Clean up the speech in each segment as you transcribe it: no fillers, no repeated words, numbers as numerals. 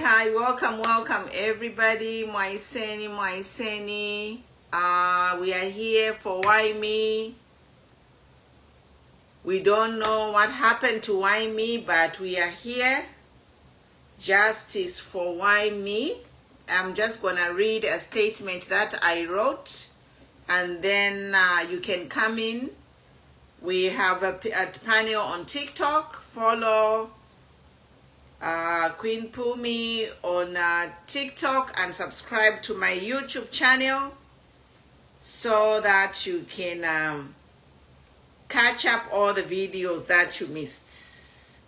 Hi, welcome everybody. Mwaiseni. We are here for Why Me. We don't know what happened to Why Me, but we are here. Justice for Why Me. I'm just gonna read a statement that I wrote, and then you can come in. We have a panel on TikTok. Follow Queen Pumi on TikTok and subscribe to my YouTube channel so that you can catch up all the videos that you missed.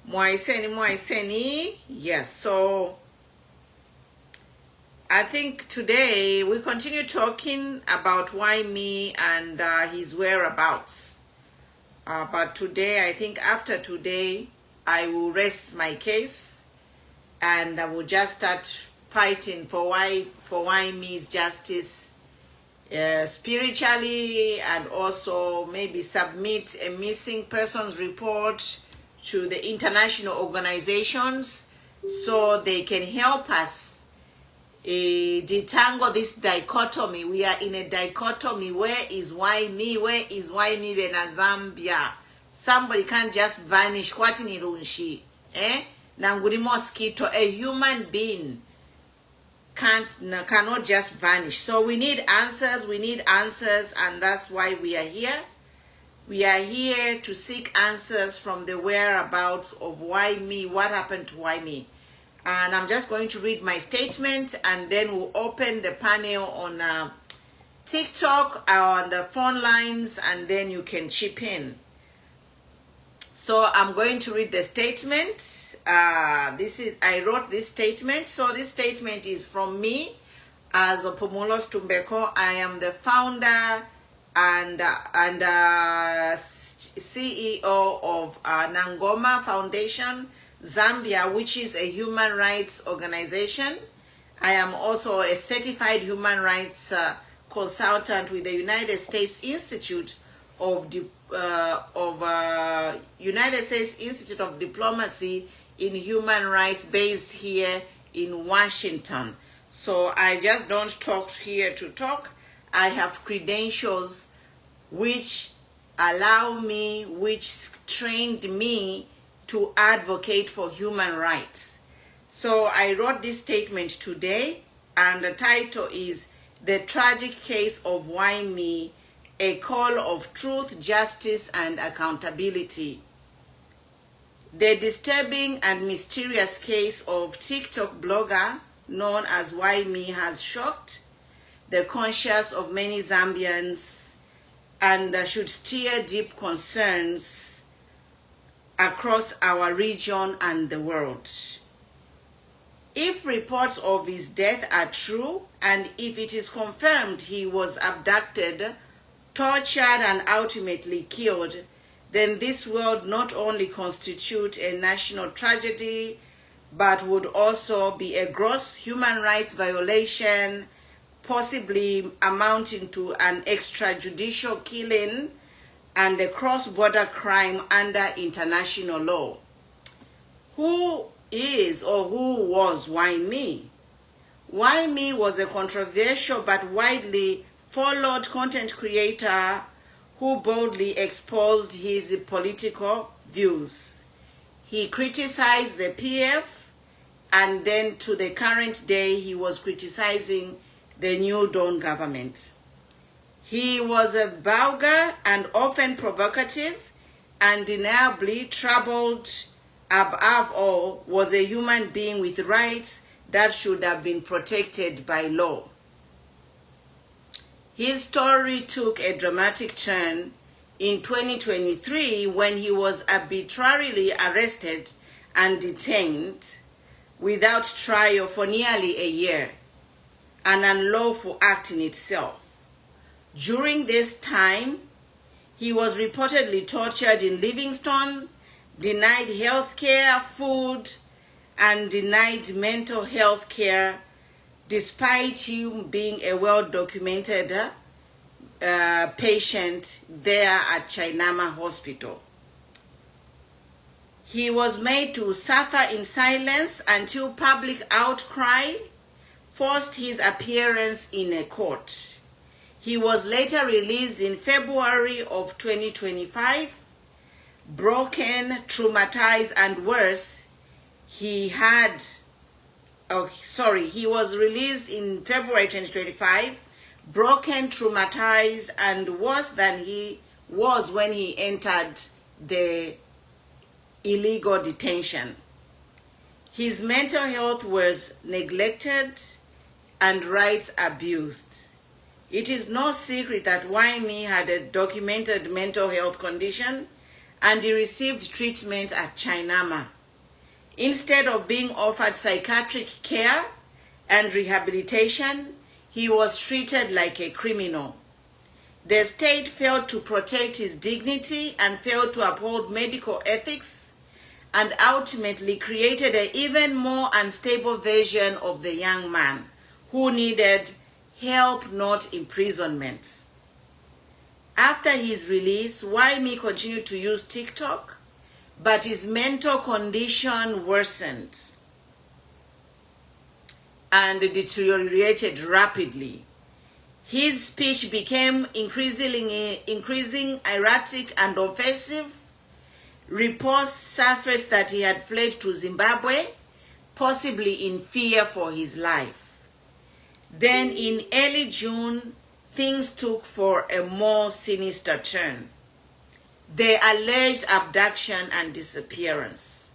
Mwaiseni. Yes, so I think today we continue talking about Why Me and his whereabouts. But today, I think after today, I will rest my case and I will just start fighting for Why Me's justice spiritually, and also maybe submit a missing persons report to the international organizations so they can help us detangle this dichotomy. We are in a dichotomy. Where is Why Me? Where is Why Me in Zambia? Somebody can't just vanish. Kwati nirunshi. Nanguri mosquito. A human being cannot just vanish. So we need answers. And that's why we are here. We are here to seek answers from the whereabouts of Why Me. What happened to Why Me? And I'm just going to read my statement, and then we'll open the panel on TikTok, on the phone lines, and then you can chip in. So I'm going to read the statement. I wrote this statement. So this statement is from me as Opomulos Tumbeko. I am the founder and CEO of Nangoma Foundation, Zambia, which is a human rights organization. I am also a certified human rights consultant with the United States Institute of United States Institute of Diplomacy in Human Rights, based here in Washington. So I just don't talk here to talk. I have credentials which allow me, which trained me to advocate for human rights. So I wrote this statement today, and the title is The Tragic Case of Why Me, a call of truth, justice, and accountability. The disturbing and mysterious case of TikTok blogger known as Why Me has shocked the conscience of many Zambians and should stir deep concerns across our region and the world. If reports of his death are true, and if it is confirmed he was abducted, tortured, and ultimately killed, then this would not only constitute a national tragedy, but would also be a gross human rights violation, possibly amounting to an extrajudicial killing and a cross-border crime under international law. Who is or who was Why Me? Why Me was a controversial but widely followed content creator who boldly exposed his political views. He criticized the PF, and then to the current day he was criticizing the New Dawn government. He was a vulgar and often provocative, and undeniably troubled. Above all, was a human being with rights that should have been protected by law. His story took a dramatic turn in 2023 when he was arbitrarily arrested and detained without trial for nearly a year, an unlawful act in itself. During this time, he was reportedly tortured in Livingstone, denied health care, food, and denied mental health care, despite him being a well-documented patient there at Chainama Hospital. He was made to suffer in silence until public outcry forced his appearance in a court. He was later released in February of 2025. Broken, traumatized, and worse, he was released in February 2025, broken, traumatized, and worse than he was when he entered the illegal detention. His mental health was neglected and rights abused. It is no secret that Whyme had a documented mental health condition, and he received treatment at Chainama. Instead of being offered psychiatric care and rehabilitation, he was treated like a criminal. The state failed to protect his dignity and failed to uphold medical ethics, and ultimately created an even more unstable version of the young man who needed help, not imprisonment. After his release, Whyme continued to use TikTok, but his mental condition worsened and deteriorated rapidly. His speech became increasing erratic and offensive. Reports surfaced that he had fled to Zimbabwe, possibly in fear for his life. Then in early June, things took for a more sinister turn. The alleged abduction and disappearance.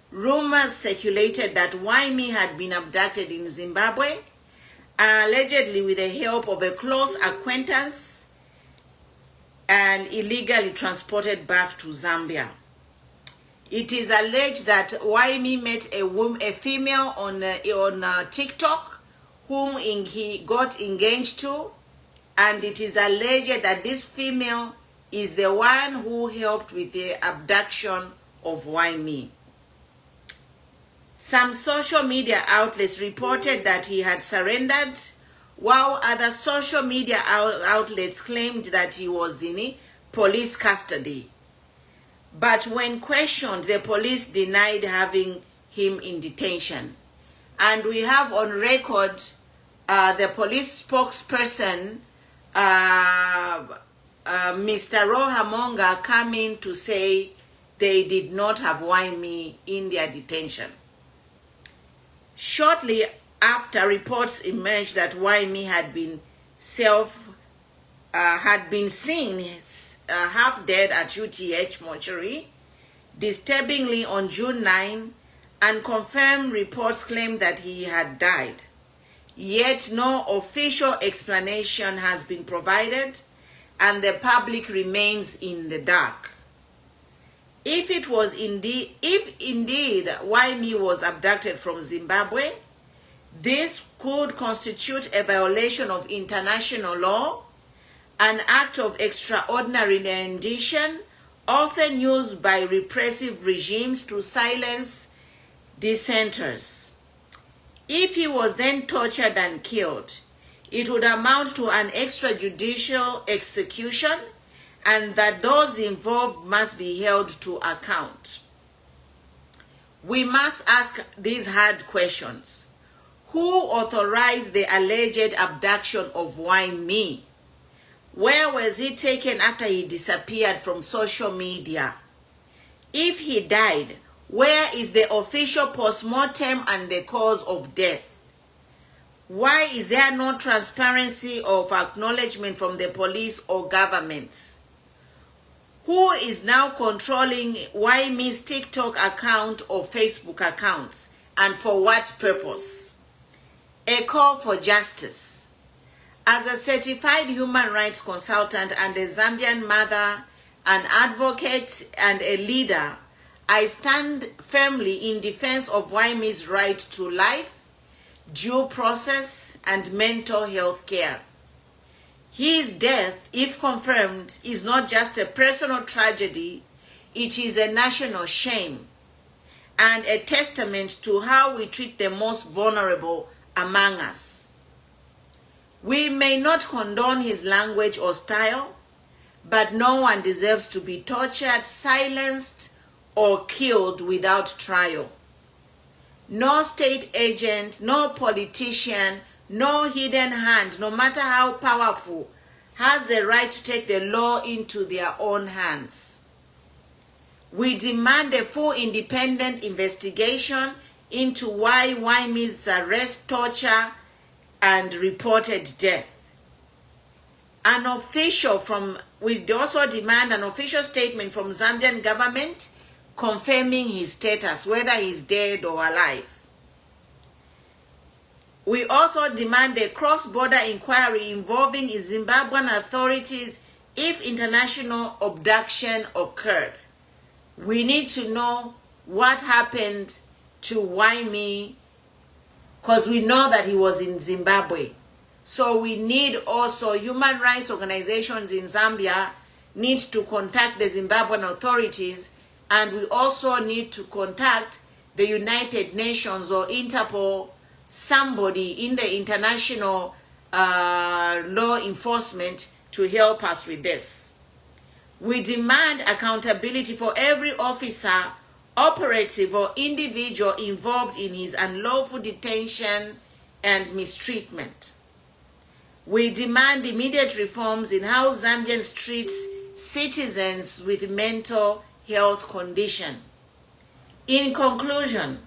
Rumors circulated that Whyme had been abducted in Zimbabwe, allegedly with the help of a close acquaintance, and illegally transported back to Zambia. It is alleged that Whyme met a female on TikTok whom he got engaged to, and it is alleged that this female is the one who helped with the abduction of Whyme. Some social media outlets reported that he had surrendered, while other social media outlets claimed that he was in police custody. But when questioned, the police denied having him in detention. And we have on record the police spokesperson, Mr. Rohamonga, coming to say they did not have Whyme in their detention. Shortly after, reports emerged that Whyme had been seen half dead at UTH mortuary. Disturbingly, on June 9, unconfirmed reports claimed that he had died. Yet no official explanation has been provided, and the public remains in the dark. If indeed Whyme was abducted from Zimbabwe, this could constitute a violation of international law, an act of extraordinary rendition often used by repressive regimes to silence dissenters. If he was then tortured and killed, it would amount to an extrajudicial execution, and that those involved must be held to account. We must ask these hard questions. Who authorized the alleged abduction of Whyme? Where was he taken after he disappeared from social media? If he died, where is the official postmortem and the cause of death? Why is there no transparency of acknowledgement from the police or governments? Who is now controlling Whyme's TikTok account or Facebook accounts, and for what purpose? A call for justice. As a certified human rights consultant and a Zambian mother, an advocate and a leader, I stand firmly in defense of Whyme's right to life, due process, and mental health care. His death, if confirmed, is not just a personal tragedy, it is a national shame and a testament to how we treat the most vulnerable among us. We may not condone his language or style, but no one deserves to be tortured, silenced, or killed without trial. No state agent, no politician, no hidden hand, no matter how powerful, has the right to take the law into their own hands. We demand a full independent investigation into why Whyme'S arrest, torture, and reported death. We also demand an official statement from Zambian government confirming his status, whether he's dead or alive. We also demand a cross-border inquiry involving Zimbabwean authorities if international abduction occurred. We need to know what happened to Whyme, because we know that he was in Zimbabwe. So we need also human rights organizations in Zambia need to contact the Zimbabwean authorities, and we also need to contact the United Nations or Interpol, somebody in the international law enforcement to help us with this. We demand accountability for every officer, operative, or individual involved in his unlawful detention and mistreatment. We demand immediate reforms in how Zambian treats citizens with mental health condition. In conclusion,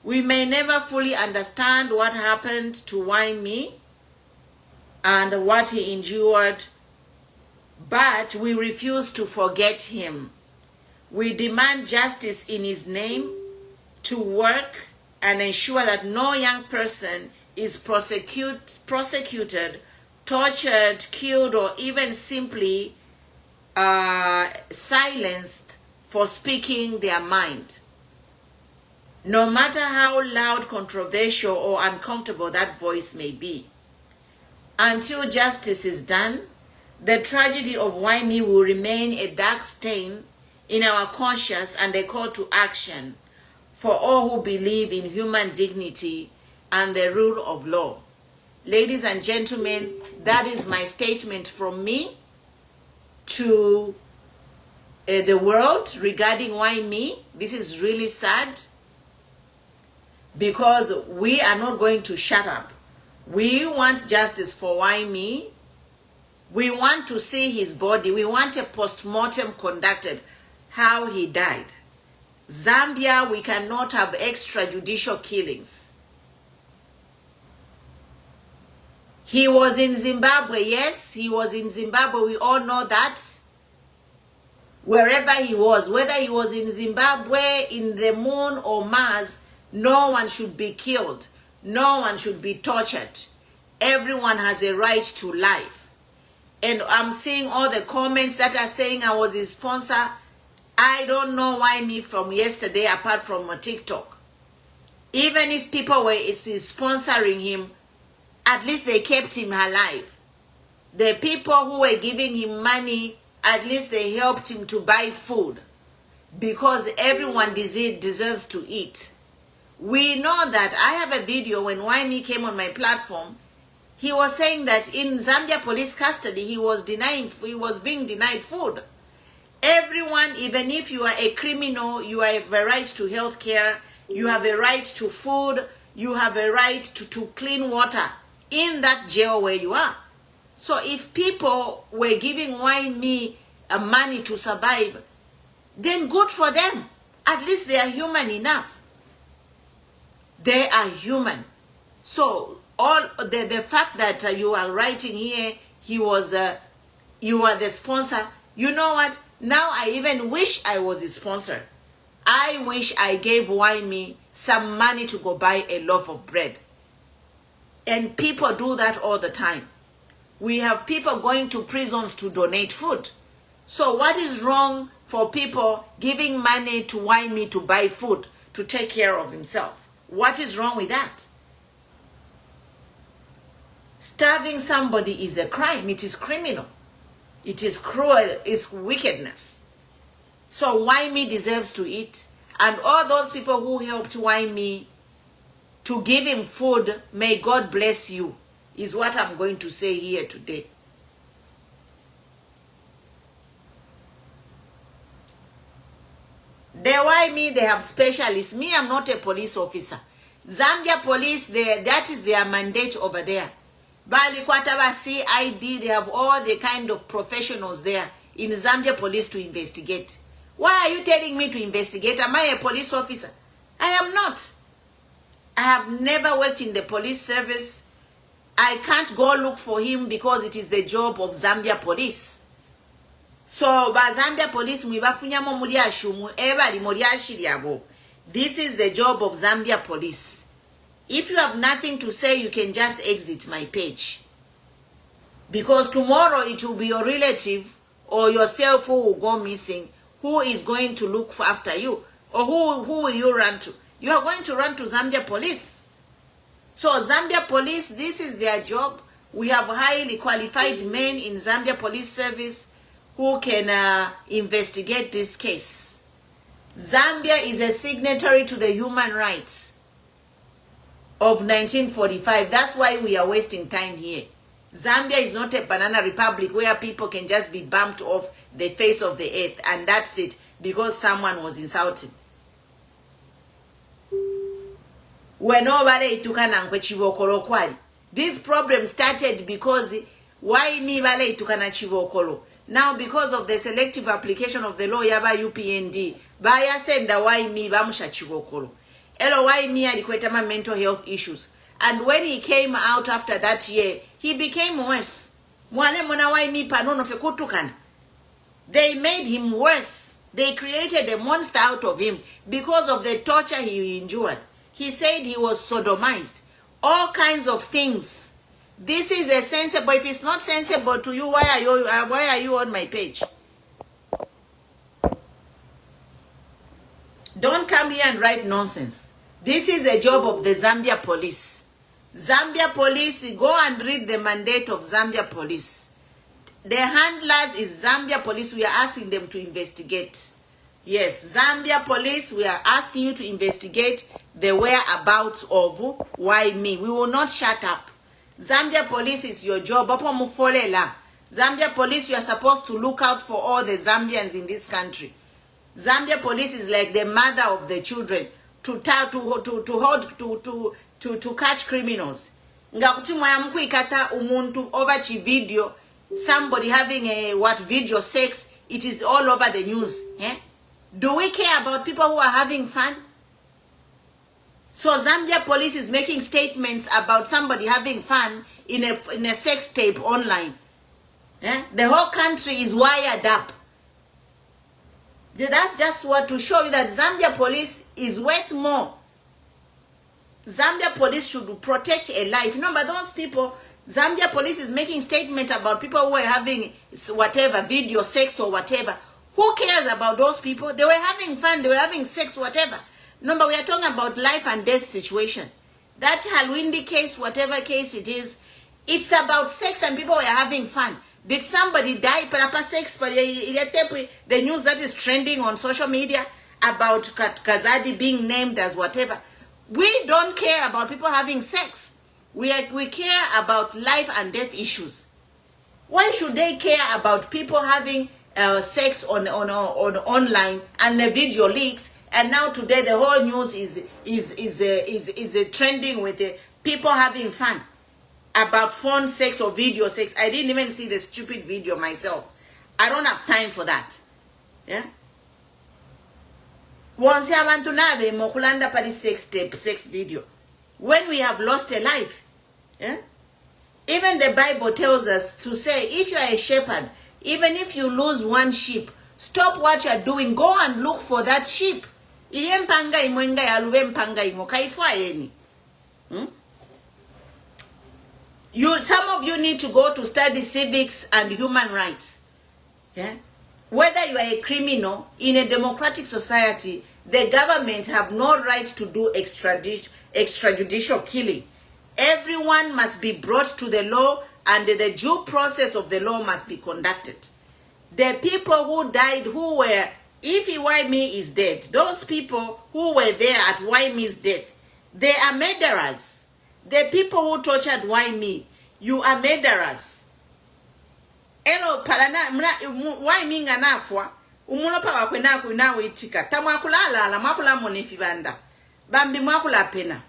we may never fully understand what happened to Whyme and what he endured, but we refuse to forget him. We demand justice in his name, to work and ensure that no young person is prosecuted, tortured, killed, or even simply silenced for speaking their mind. No matter how loud, controversial, or uncomfortable that voice may be. Until justice is done, the tragedy of Whyme will remain a dark stain in our conscience and a call to action for all who believe in human dignity and the rule of law. Ladies and gentlemen, that is my statement from me to the world regarding Whyme. This is really sad, because we are not going to shut up. We want justice for Whyme. We want to see his body. We want a post-mortem conducted, how he died. Zambia, we cannot have extrajudicial killings. He was in Zimbabwe. Yes, he was in Zimbabwe. We all know that. Wherever he was, whether he was in Zimbabwe, in the moon, or Mars, no one should be killed. No one should be tortured. Everyone has a right to life. And I'm seeing all the comments that are saying I was his sponsor. I don't know Whyme from yesterday apart from a TikTok. Even if people were sponsoring him, at least they kept him alive. The people who were giving him money, at least they helped him to buy food, because everyone deserves to eat. We know that. I have a video when Whyme came on my platform. He was saying that in Zambia police custody, he was being denied food. Everyone, even if you are a criminal, you have a right to health care, you have a right to food, you have a right to clean water in that jail where you are. So if people were giving Whyme money to survive, then good for them. At least they are human enough. They are human. So all the fact that you are writing here, you are the sponsor. You know what? Now I even wish I was a sponsor. I wish I gave Whyme some money to go buy a loaf of bread. And people do that all the time. We have people going to prisons to donate food. So what is wrong for people giving money to Whyme to buy food to take care of himself? What is wrong with that? Starving somebody is a crime. It is criminal. It is cruel. It's wickedness. So Whyme deserves to eat. And all those people who helped Whyme to give him food, may God bless you, is what I'm going to say here today. The Whyme, they have specialists. Me, I'm not a police officer. Zambia police, that is their mandate over there. Bali Kwataba CID, they have all the kind of professionals there in Zambia police to investigate. Why are you telling me to investigate? Am I a police officer? I am not. I have never worked in the police service. I can't go look for him because it is the job of Zambia police. So, ba Zambia police, this is the job of Zambia police. If you have nothing to say, you can just exit my page. Because tomorrow it will be your relative or yourself who will go missing, who is going to look after you. Or who will you run to? You are going to run to Zambia police. So Zambia police, this is their job. We have highly qualified men in Zambia police service who can investigate this case. Zambia is a signatory to the human rights of 1945. That's why we are wasting time here. Zambia is not a banana republic where people can just be bumped off the face of the earth and that's it because someone was insulting. This problem started because why me bale itukana chivokolo. Now because of the selective application of the law yaba UPND, baya senda why me bamusha chivokolo. Elo why me alikwetama mental health issues. And when he came out after that year, he became worse. Mwane mwana why me panono fe kutukana. They made him worse. They created a monster out of him because of the torture he endured. He said he was sodomized. All kinds of things. This is a sensible. If it's not sensible to you, why are you on my page? Don't come here and write nonsense. This is a job of the Zambia police. Zambia police, go and read the mandate of Zambia police. The handlers is Zambia police. We are asking them to investigate. Yes, Zambia police, we are asking you to investigate the whereabouts of why me. We will not shut up. Zambia police is your job. Zambia police, you are supposed to look out for all the Zambians in this country. Zambia police is like the mother of the children to catch criminals. Ngakuti mwayamuku ikata umuntu over chi video, somebody having a video sex, it is all over the news. Eh? Do we care about people who are having fun? So Zambia police is making statements about somebody having fun in a sex tape online. Eh? The whole country is wired up. That's just what to show you that Zambia police is worth more. Zambia police should protect a life. You know, but those people, Zambia police is making statements about people who are having whatever, video, sex or whatever. Who cares about those people? They were having fun, they were having sex, whatever. No, but we are talking about life and death situation. That Halwindi case, whatever case it is, it's about sex and people were having fun. Did somebody die? Perapa sex, the news that is trending on social media about Kazadi being named as whatever. We don't care about people having sex. We care about life and death issues. Why should they care about people having sex on online and the video leaks? And now today the whole news is trending with people having fun about phone sex or video sex. I didn't even see the stupid video myself. I don't have time for that. Yeah. Once I want to know the Mokulanda Pari sex tape, sex video. When we have lost a life. Yeah? Even the Bible tells us to say, if you are a shepherd, even if you lose one sheep, stop what you are doing. Go and look for that sheep. Some of you need to go to study civics and human rights. Yeah? Whether you are a criminal in a democratic society, the government have no right to do extrajudicial killing. Everyone must be brought to the law, and the due process of the law must be conducted. The people who died, who were, if Whyme is dead, those people who were there at Whyme's death, they are murderers. The people who tortured Whyme, you are murderers. Elo palana Whyme nganafwa umulopa wakwena kunawe itika tamwakulala la mwakula monifibanda bambi mwakula pena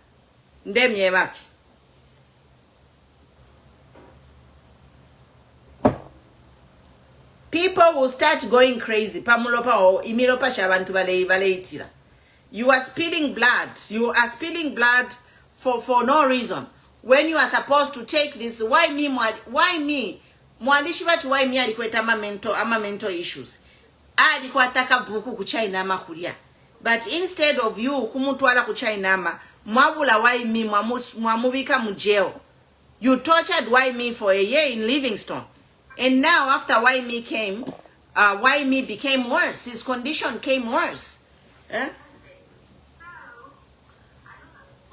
ndemye bafi. People will start going crazy. Pamulopa o imilopa shabantu baleitira. You are spilling blood. You are spilling blood for no reason. When you are supposed to take this, why me? Mwalishi watu why me alikweta ama mental issues. Alikuwa ataka buku kuchaina ama kulia. But instead of you kumutwala kuchaina ama, mwabula why me mwamubika mujeo. You tortured why me for a year in Livingstone. And now after Whyme came, Whyme became worse. His condition came worse.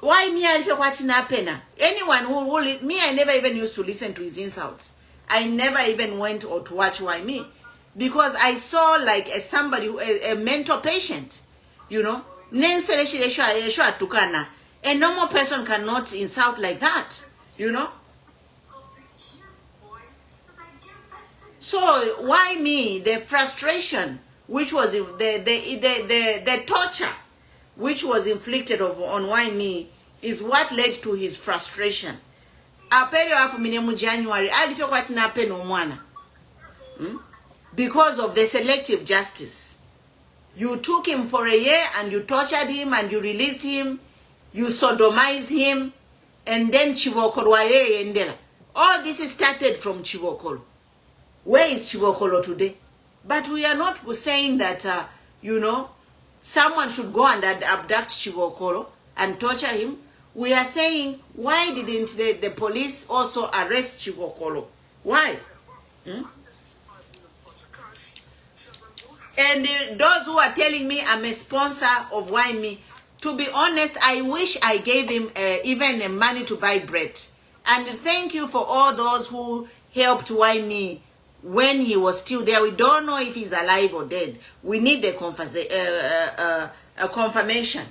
Whyme anyone who me, I never even used to listen to his insults. I never even went or to watch Whyme because I saw like somebody, a mental patient, you know. A normal person cannot insult like that, you know. So why me? The frustration, which was the torture, which was inflicted on why me, is what led to his frustration. January, because of the selective justice. You took him for a year and you tortured him and you released him, you sodomized him, and then Chibokolo endela. All this started from Chibokolo. Where is Chibokolo today? But we are not saying that, you know, someone should go and abduct Chibokolo and torture him. We are saying, why didn't the police also arrest Chibokolo? Why? And those who are telling me I'm a sponsor of Whyme, to be honest, I wish I gave him even money to buy bread. And thank you for all those who helped Whyme when he was still there. We don't know if he's alive or dead. We need a confirmation.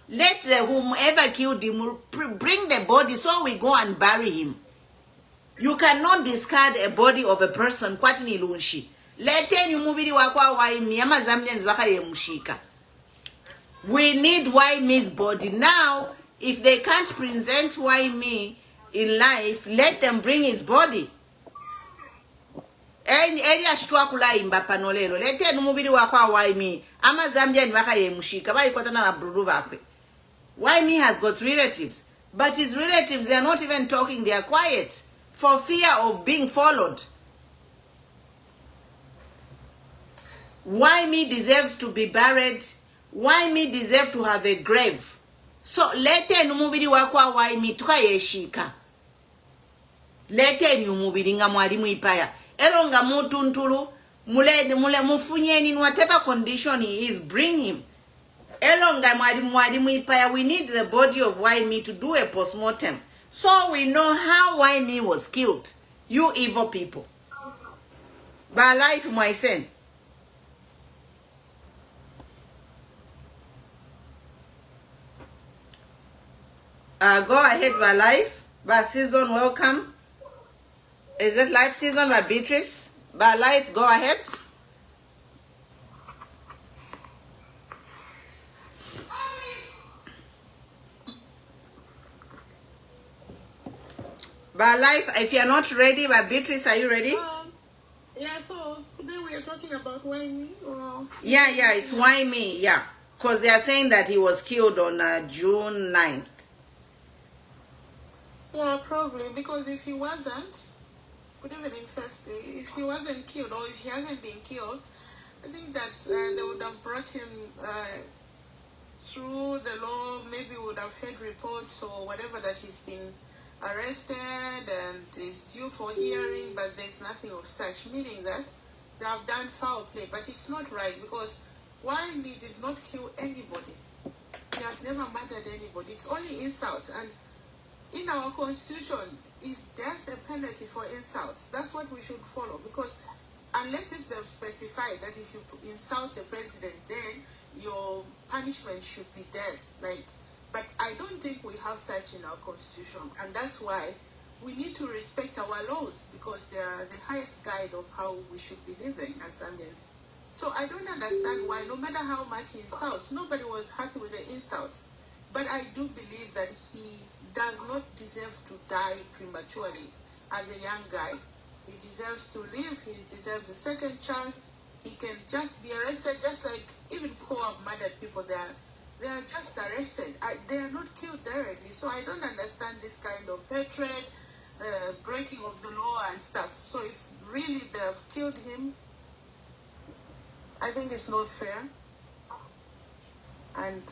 Let whomever killed him bring the body so we go and bury him. You cannot discard a body of a person. Kwatini lunshi. We need Whyme's body. Now, if they can't present Whyme in life, let them bring his body. Whyme has got relatives, but his relatives, they are not even talking, they are quiet for fear of being followed. Whyme deserves to be buried. Whyme deserves to have a grave. So lete numubiri wakwa Whyme tukayeshika. Lete numubiri nga mwalimu ipaya. Elonga mutuntulu mule mufunyeni in whatever condition he is, bring him. Elonga mwalimu ipaya. We need the body of Whyme to do a postmortem so we know how Whyme was killed. You evil people. By life, my son. Go ahead, by life. By season, welcome. Is it live season by Beatrice? By life, go ahead. By life, if you're not ready, by Beatrice, are you ready? Yeah, so today we are talking about Whyme. Yeah, it's Whyme, yeah. Because they are saying that he was killed on June 9th. Yeah, probably, because if he wasn't, could even infest, if he wasn't killed or if he hasn't been killed, I think that they would have brought him through the law, maybe would have heard reports or whatever that he's been arrested and is due for hearing, but there's nothing of such, meaning that they have done foul play. But it's not right, because Whyme did not kill anybody. He has never murdered anybody. It's only insults. And in our constitution, is death a penalty for insults? That's what we should follow, because unless if they've specified that if you insult the president, then your punishment should be death. But I don't think we have such in our constitution, and that's why we need to respect our laws, because they are the highest guide of how we should be living as Zambians. So I don't understand why, no matter how much he insults, nobody was happy with the insults. But I do believe that he does not deserve to die prematurely as a young guy. He deserves to live. He deserves a second chance. He can just be arrested, just like even people who have murdered people. They are just arrested. They are not killed directly. So I don't understand this kind of hatred, breaking of the law and stuff. So if really they have killed him, I think it's not fair. And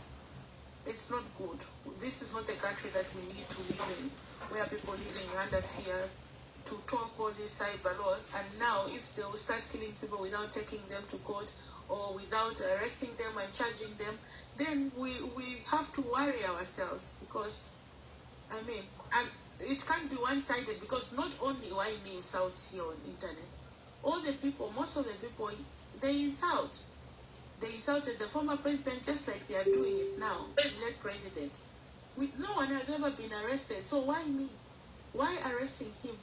it's not good. This is not a country that we need to live in, where people living under fear to talk all these cyber laws. And now, if they will start killing people without taking them to court or without arresting them and charging them, then we have to worry ourselves, because, and it can't be one-sided, because not only Whyme'S insults here on internet. All the people, most of the people, they insult. They insulted the former president just like they are doing it now, the late president. No one has ever been arrested, so why me? Why arresting him?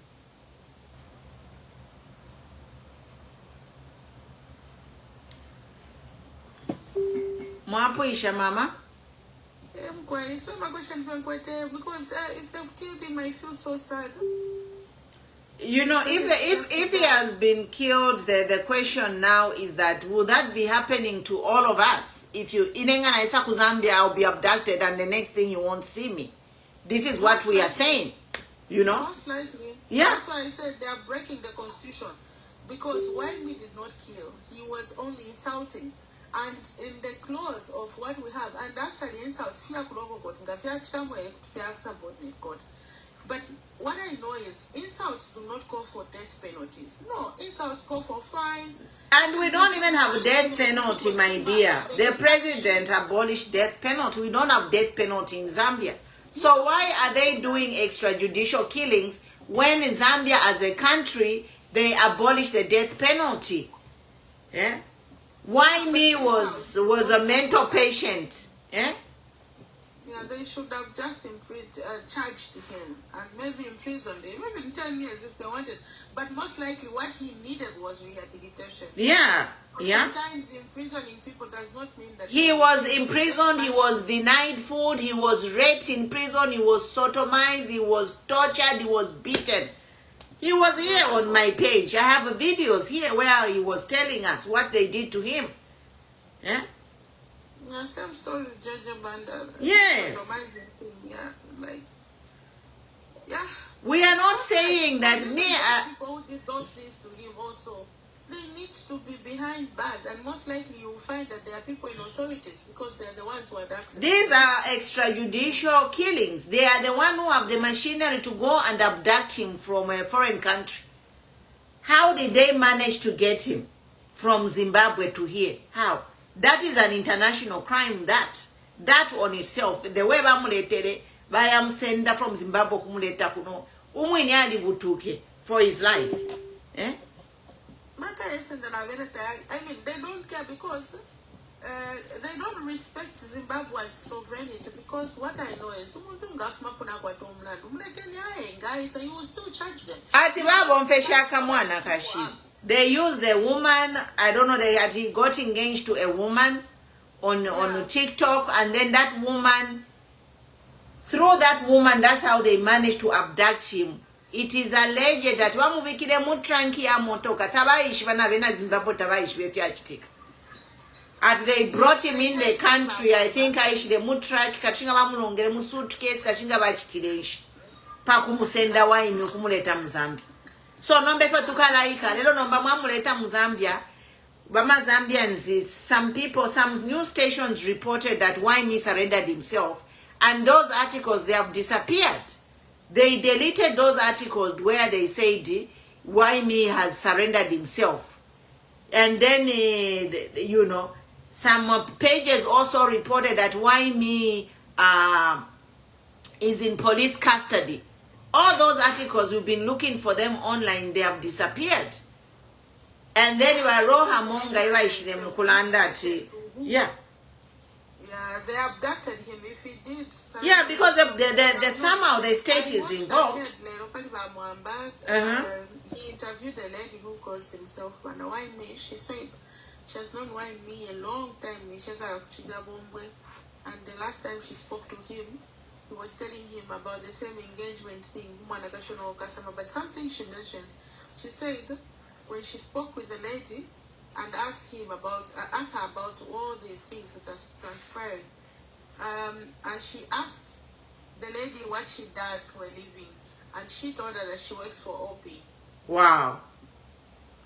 Mwapoisha mama? So my question for because if they've killed him, I feel so sad. You know, if he has been killed, the question now is that will that be happening to all of us? If you inenga isa ku Zambia, I'll be abducted, and the next thing you won't see me. This is what we are saying. You know? Most likely. Yeah. That's why I said they are breaking the constitution, because Whyme did not kill. He was only insulting. And in the clause of what we have, and actually insults fear God. But what I know is insults do not call for death penalties. No, insults call for fine. And we don't even have a death penalty, my dear. The president abolished death penalty. We don't have death penalty in Zambia. So why are they doing extrajudicial killings when Zambia as a country, they abolished the death penalty? Yeah? Whyme was a mental patient. Yeah? Yeah, they should have just charged him and maybe imprisoned him, maybe 10 years if they wanted. But most likely what he needed was rehabilitation. Yeah, yeah. Sometimes imprisoning people does not mean that... He was imprisoned, he was denied food, he was raped in prison, he was sodomized, he was tortured, he was beaten. He was here on my page. I have videos here where he was telling us what they did to him. Yeah? Yeah, same story with Jaja Banda. Yes. Thing. Yeah, yeah. We are not saying that people who did those things to him also, they need to be behind bars, and most likely you will find that there are people in authorities, because they are the ones who had access. These are extrajudicial killings. They are the one who have the machinery to go and abduct him from a foreign country. How did they manage to get him from Zimbabwe to here? How? That is an international crime. That on itself, the way bamuletere bayamusenda from Zimbabwe kumuleta kuno umwini ali butuke for his life. Eh? I mean, they don't care, because they don't respect Zimbabwe's sovereignty, because what I know is you will still charge them. They used a woman, I don't know, they had got engaged to a woman on TikTok, and then that woman, through that woman, that's how they managed to abduct him. It is alleged that as they brought him in the country, I think the mutrak kachinga bamulongere mu suitcase kachinga bachitirenshi pakumusenda Whyme kumuleta mu Zambia. So nombe fe tukalaika lelo nomba mwamuleta mu Zambia. Bama Zambians, some people, some news stations reported that Whyme surrendered himself, and those articles, they have disappeared. They deleted those articles where they said Whyme has surrendered himself. And then, you know, some pages also reported that Whyme is in police custody. All those articles, we've been looking for them online, they have disappeared. And then Roha Monga Iraishire Mukulanda. Yeah. Yeah, they abducted him if he did. Yeah, because of the somehow the state is involved. He interviewed a lady who calls himself Whyme. She said she has known Whyme a long time. And the last time she spoke to him, he was telling him about the same engagement thing. But something she mentioned, she said when she spoke with the lady and asked her about all the things that are transpiring, and she asked the lady what she does for a living, and she told her that she works for OP. Wow.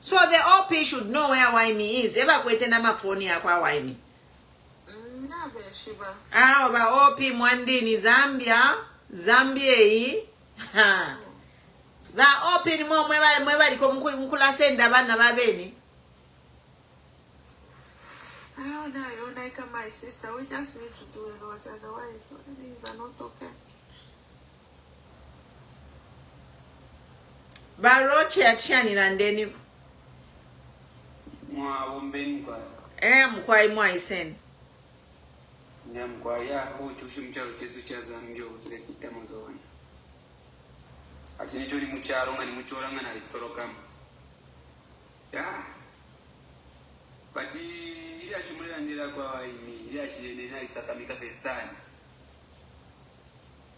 So the OP should know where Whyme is. Eba kwete na mafoni ya kwa Whyme. Ba OP mwandini Zambia hii. Ba OP ni mwe liko mkula senda bana babeni. Oh no, you're like my sister. We just need to do a lot, otherwise things are not okay. Baroche atshani nandeni. Mkwai mwaisen. Nyamkwaya uchushi mcharo chesu cha Zambia utule kita mozona. Ati nicho ni mcharo nga ni mchora nga nalitorokamu. Yeah. But ili ashimulira ndira kwa Whyme, ili ashirene na isakamika pesani.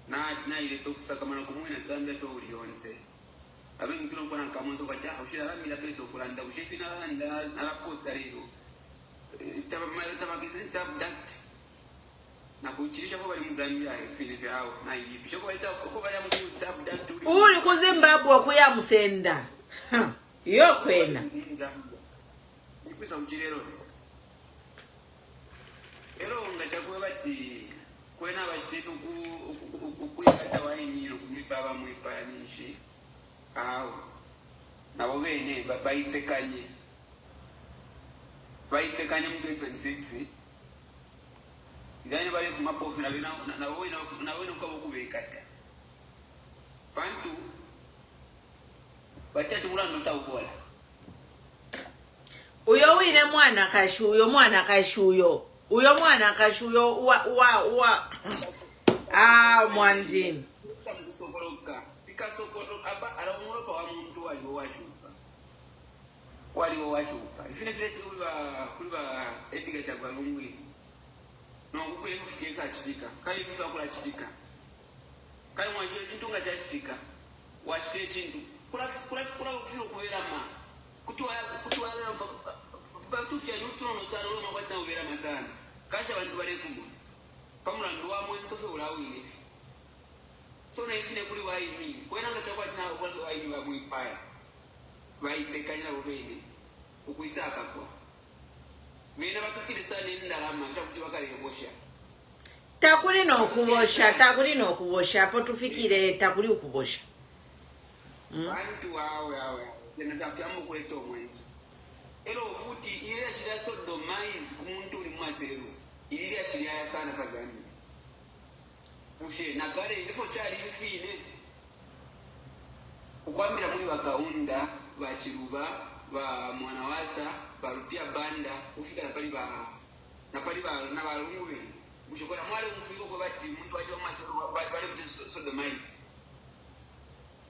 Na ile tokusakamana kumwina Zambia to ulionse. Abe mtuno mfana nkamonzo kwa cha ushira lamila peso kulanda ushifi na landa na la posta lero. Tabakisa abduct. Na kuchilisha kwa bali Mzambia fine vyao na ipisha kwa ita kwa bali mtu abduct uli ku Zimbabwe okuya musenda. Yo kwena. Nikuisa uchilero. Ero ngachakwe bati kwena bachitu kuyikata Whyme no kumipa abamwipa nishi. Nabo bene bayitekanye mu 26 ngani bali fuma pofu na wena ukabo kubekata bantu batatu mulando tawukola uyo wine mwana kashuyo mwandini sokolo aba aramulopa wa muntu waliwo washupa ifine kuliba ediga chagwa lungwi no kukwile kufikisa achitika kai kufa kula chitika kai mwachile chitunga cha chitika wachite chintu kula kufiro kuwera ma kutwa batufya lutro no sala lo mabata ubera masana kacha bantu bale kumu pamulando wa mwensofe ulawile so na ifine kuli Whyme kwena ngachakwa tina kwa Whyme wa mwipaya bayitekanya bobene ukuisaka kwa mina batukire sana ndalama chakuti bakalebosha takuli no kubosha hapo tufikire takuli ukubosha bantu wawe tena tafyamu kuleto mwezo ero futi ile shida sodomize kumuntu uli mwasero ile shida sana pazani ushe nakale ifo chali ifine ukwambira muri bakaunda bachiruba ba mwanawasa barupia banda ufika na pali na balungwe mushokora mwale umfiko kwa bati muntu aje mwasero bale kuti sodomize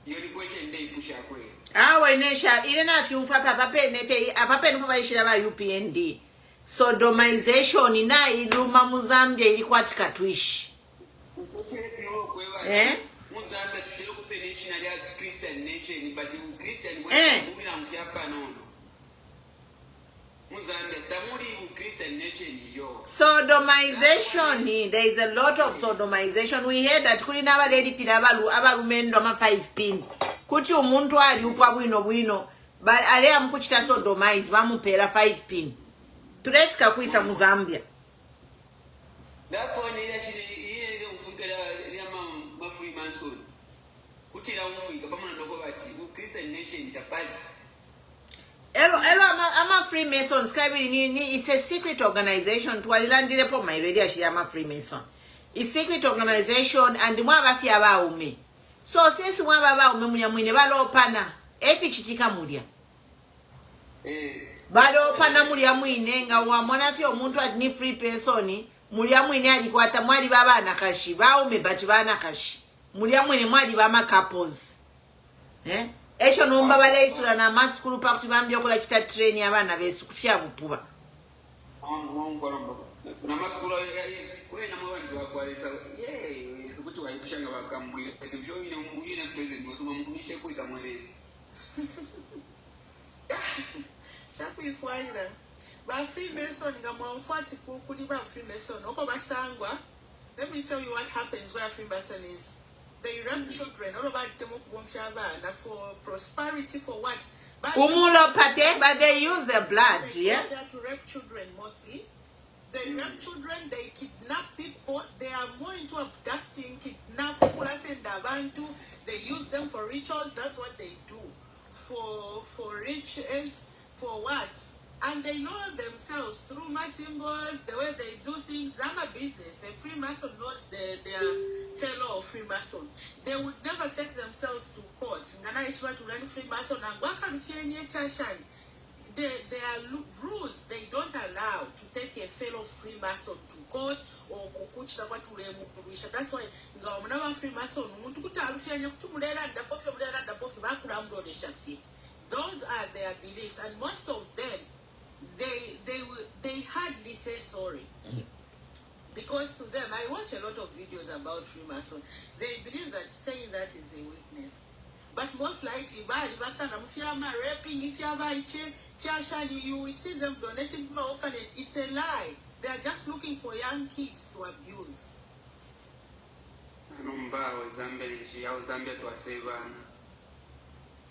yoli question day pusha kwe wenesha ile na fyumfa papapene kwa baishira ba UPND sodomization na iluma Muzambia ilikuwa tikatwishi Muzambia tuchelo kufene nation ya Christian nation but Christian na mtiapa nono Muzambia tamuri Christian nation yo sodomization there is a lot of sodomization. We heard that kuli naba lady pira abalumendo ama 5 pin kuti umuntu ali upwa bwino but ale amkuchita sodomize bamupera 5 pin turefika kuisa Muzambia. That's why ile ufukira ma Freemason kutira umfika pamoja ndoko bati Christian nation tapali I'm a Freemason. It's a secret organization. To alilandirepo my radio, she am a Freemason. It's secret organization and mwabafi abaume. So since mwabaume munyamwine balopana efi chitika mulya. Balopana mulya mwine nga wamona fyo omuntu ati ni Freemason mulya mwine alikwata mwali babana kashi baume bati bana kashi. Mulya mwine mwali bama couples. Esho nomba bale isura na maskulu pa kutibambye okola kita train abana besu kufya bupuba. Na maskulu kule na mwana twakwalesa sikuti wayipushanga bakambwira ati byo ine president wasoma mfumishe ko isamwelezi. Takuifuaira. Ba Freemason ngamwamfuati kuli ba Freemason oko basangwa. Let me tell you what happens where Freemason is. They rape children, all about them for prosperity, for what? But they use the blood, yeah? They are to rape children mostly. They rape children, they kidnap people, they are more into abducting, kidnap people, they use them for rituals, that's what they do. For riches, for what? And they know themselves through my symbols, the way they do things. They're a business. A Freemason knows their fellow Freemason. They would never take themselves to court. Ngana ishwa to run Freemason and waka mfienye chashan. There are rules they don't allow to take a fellow Freemason to court or kukuchita kwa tulemu kuruisha. That's why nga umunaba Freemason umuntu kutalufianya kutumulera ndapofi bakula mdode shafi. Those are their beliefs, and most of them they hardly say sorry. Because to them, I watch a lot of videos about Freemason. They believe that saying that is a weakness. But most likely, raping, you will see them donating to my orphanage. It's a lie. They are just looking for young kids to abuse.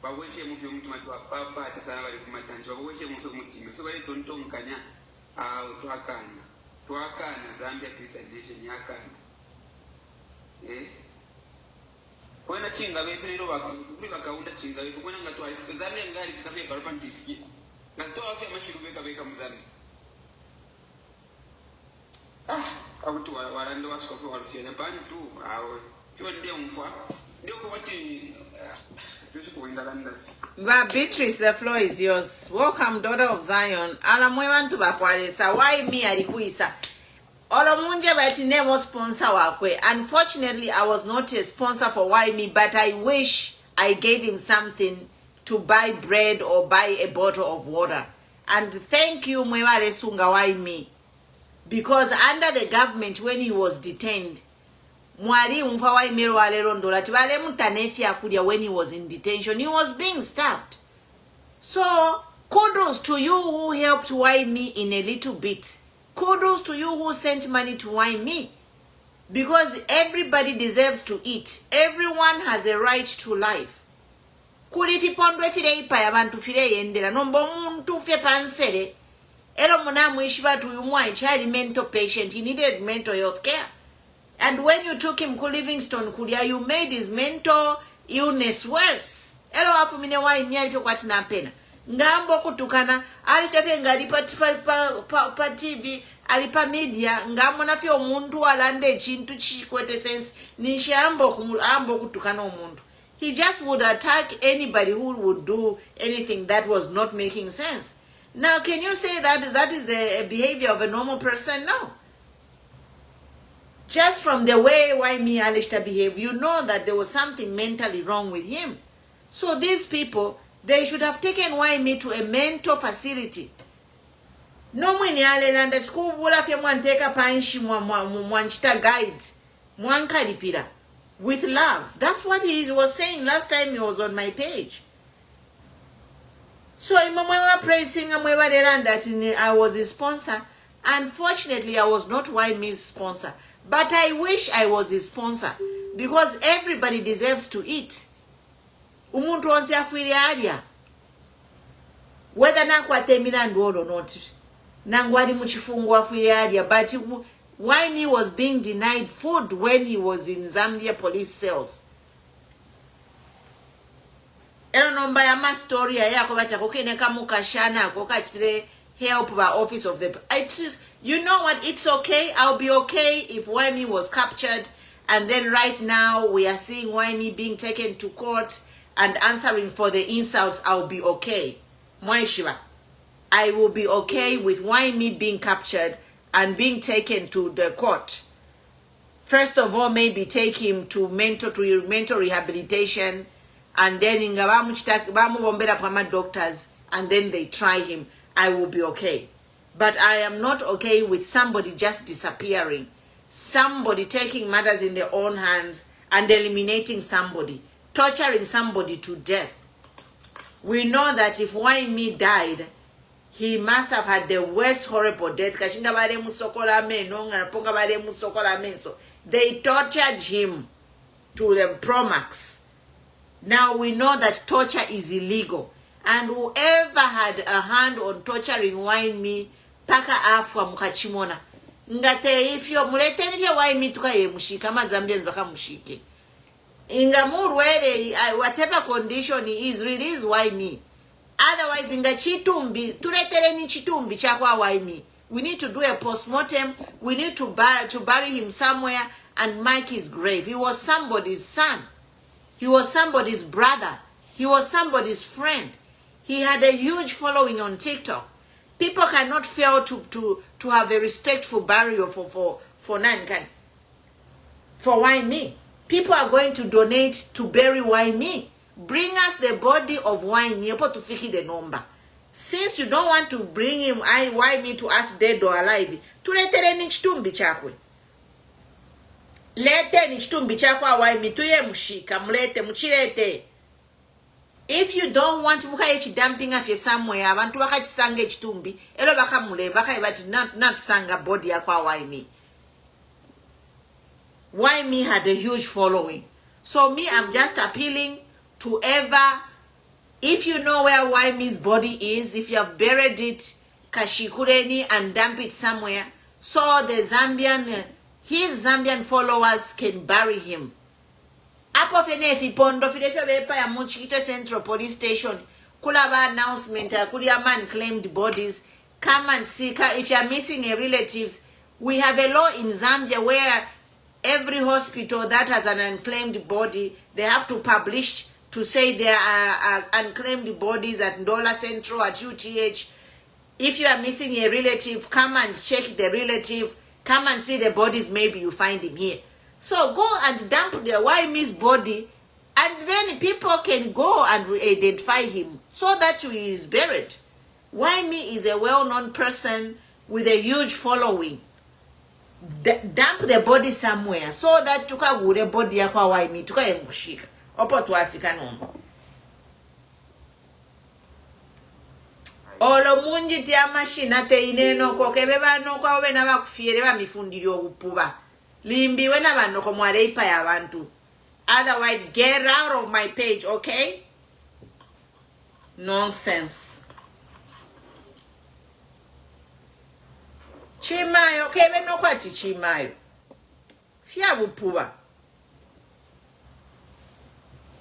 Baweshe mufyo mutima twapapa atasana bali kumatanji baweshe mufyo mutima so bali tontonkanya twakana Zambia Christian yakana kwena chinga befe lero bakuri bakaunda chinga befe kwena ngatwa alifika Zambia ngari fika fe parapante ifiki ngatwa afya mashirubeka beka muzambi abutu warando waskofu warufia napani tu awo cyo ndio mfwa ndio kwa wati. But Beatrice, the floor is yours. Welcome, daughter of Zion. Alamwewantu bakwalesa. Why me alikuisa? Olomunje bati never sponsor wakwe. Unfortunately, I was not a sponsor for Why Me, but I wish I gave him something to buy bread or buy a bottle of water. And thank you, Mwewale Sunga Why Me. Because under the government, when he was detained, Mwari umfawa imero wale rondola tibale mutanefia kudia when he was in detention. He was being stabbed. So, kudos to you who helped Why Me in a little bit. Kudos to you who sent money to Why Me. Because everybody deserves to eat. Everyone has a right to life. Kurifi pondwe file ipa ya bantu file yendela. Nombo muntu fe pansere. Elo munamu ishibatu yumwa child mental patient. He needed mental health care. And when you took him to Livingstone, Kuria, you made his mental illness worse. Elo afu mine Why Me alifyo kwa tina pena. Ngambo kutukana, alichake ngalipa pa TV, alipa media, ngambo na fyo mundu alande chintu chikwete sense, nishi ambo kutukana mundu. He just would attack anybody who would do anything that was not making sense. Now, can you say that that is the behavior of a normal person? No. Just from the way Why Me Alishta behaved, you know that there was something mentally wrong with him. So these people, they should have taken Why Me to a mental facility. No mwini alelanda tukubula fya mwanteka panshi mwanchita guide. Mwankalipira. With love. That's what he was saying last time he was on my page. So imamwewa praising amwewa that I was his sponsor. Unfortunately, I was not Why Me's sponsor. But I wish I was his sponsor. Because everybody deserves to eat. Umuntu onse afwiri alia. Whether nakwa temina ndolo or not. Nangwari muchifungu afwiri alia. But Why Me was being denied food when he was in Zambia police cells. ero nomba ya ma story yako bata kokeneka mukashana kokachire help by office of the it is, you know what, it's okay. I'll be okay if Whyme was captured and then right now we are seeing Whyme being taken to court and answering for the insults. I'll be okay. Mwaishiba, I will be okay with Whyme being captured and being taken to the court. First of all, maybe take him to mental rehabilitation, and then inga doctors, and then they try him. I will be okay. But I am not okay with somebody just disappearing, somebody taking matters in their own hands and eliminating somebody, torturing somebody to death. We know that if Whyme died, he must have had the worst horrible death. They tortured him to the promax. Now we know that torture is illegal. And whoever had a hand on torturing Whyme, paka afwa mukachimona. Ngate if you muleteni ya Whyme tukaye mushika, ama Zambians baka mushike. Inga murwele, whatever condition he is, release Whyme. Otherwise, inga chitumbi, tuleteleni chitumbi chakwa Whyme. We need to do a post-mortem. We need to bury him somewhere and mark his grave. He was somebody's son. He was somebody's brother. He was somebody's friend. He had a huge following on TikTok. People cannot fail to have a respectful burial for Nankan. For Whyme. People are going to donate to bury Whyme. Bring us the body of Whyme. You're to fiki the number. Since you don't want to bring him, Whyme to us dead or alive, tuletere nichitumbi chakwe. Lete nichitumbi chakwa Whyme tuye mushika, mlete, muchilete. If you don't want mukaye dumping afye somewhere, abantu bakachisange chitumbi, elo baka mule, baka ibati not sanga body yakwa Whyme. Whyme had a huge following. So me, I'm just appealing to ever, if you know where Whyme's body is, if you have buried it, kashikureni, and dump it somewhere, so the his Zambian followers can bury him. Apo fene fipondo fidefia bepa ya Muchikito Central Police Station, kulaba announcement, kulia man claimed bodies, come and see, if you are missing a relatives, we have a law in Zambia where every hospital that has an unclaimed body, they have to publish to say there are unclaimed bodies at Ndola Central, at UTH. If you are missing a relative, come and check the relative. Come and see the bodies. Maybe you find him here. So go and dump the Whyme's body, and then people can go and identify him so that he is buried. Whyme is a well-known person with a huge following. Dump the body somewhere so that tukagure body yakwa Whyme tukayemushika. Opo tu Africa nomba. Olo munji tia mashina te ineno kokebe bano kwa wena bakufiere ba mifundiri obupuba. Limbi wena bano ko mwareipa ya bantu. Otherwise, get out of my page, okay? Nonsense. Chimayo, kebe no kwati chimayo. Fia bupuba.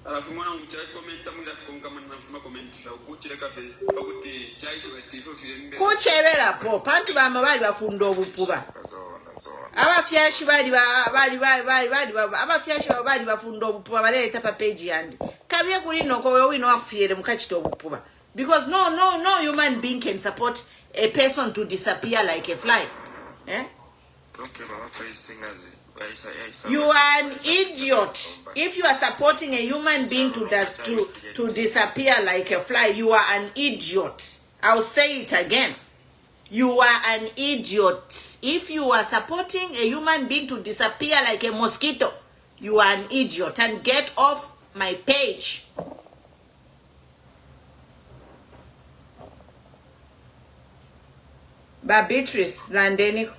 Alafu mwanangu chai komenta mwirafu kama nafuma komenti sha ukuchire kafe bakuti chai chibatifo filembe kuchebera po pantu bama bali bafunda obupuba abafyashi bali abafyashi bali bafunda obupuba baleta pa page yandi kabye kulino ko we wino wakufiere mukachito obupuba because no human being can support a person to disappear like a fly. You are an idiot. If you are supporting a human being to disappear like a fly, you are an idiot. I'll say it again. You are an idiot. If you are supporting a human being to disappear like a mosquito, you are an idiot. And get off my page. Ba Beatrice Landeni.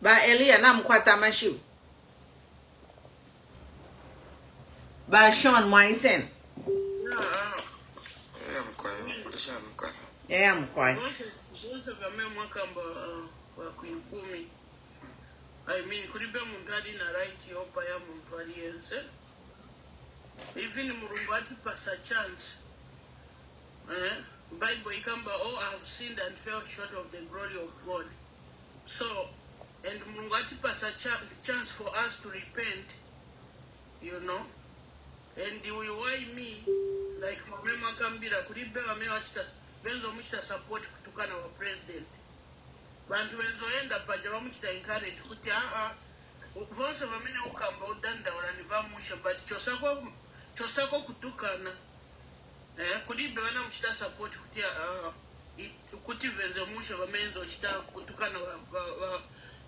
Ba Elia na mkwata mashiu. Ba Sean Moisen. Yeah, I'm quiet. Zonse vame mwakamba wakuinkumi. I mean, kuribe mundadi na right yopa ya mundwariense. Even murungwati pasa chance. Bible ikamba, oh, I have sinned and fell short of the glory of God. So, and murungwati pasa chance for us to repent, you know. And why me, like mama kambira, kuribe vame wachita, benzo mchita support kutukana wa president. Bantu benzo enda paja wa mchita encourage kuti vonse vamene ukamba udanda oraniva musha, but chosako kutukana kulibe wana mchita support kuti venzo musha vamenzo chita kutukana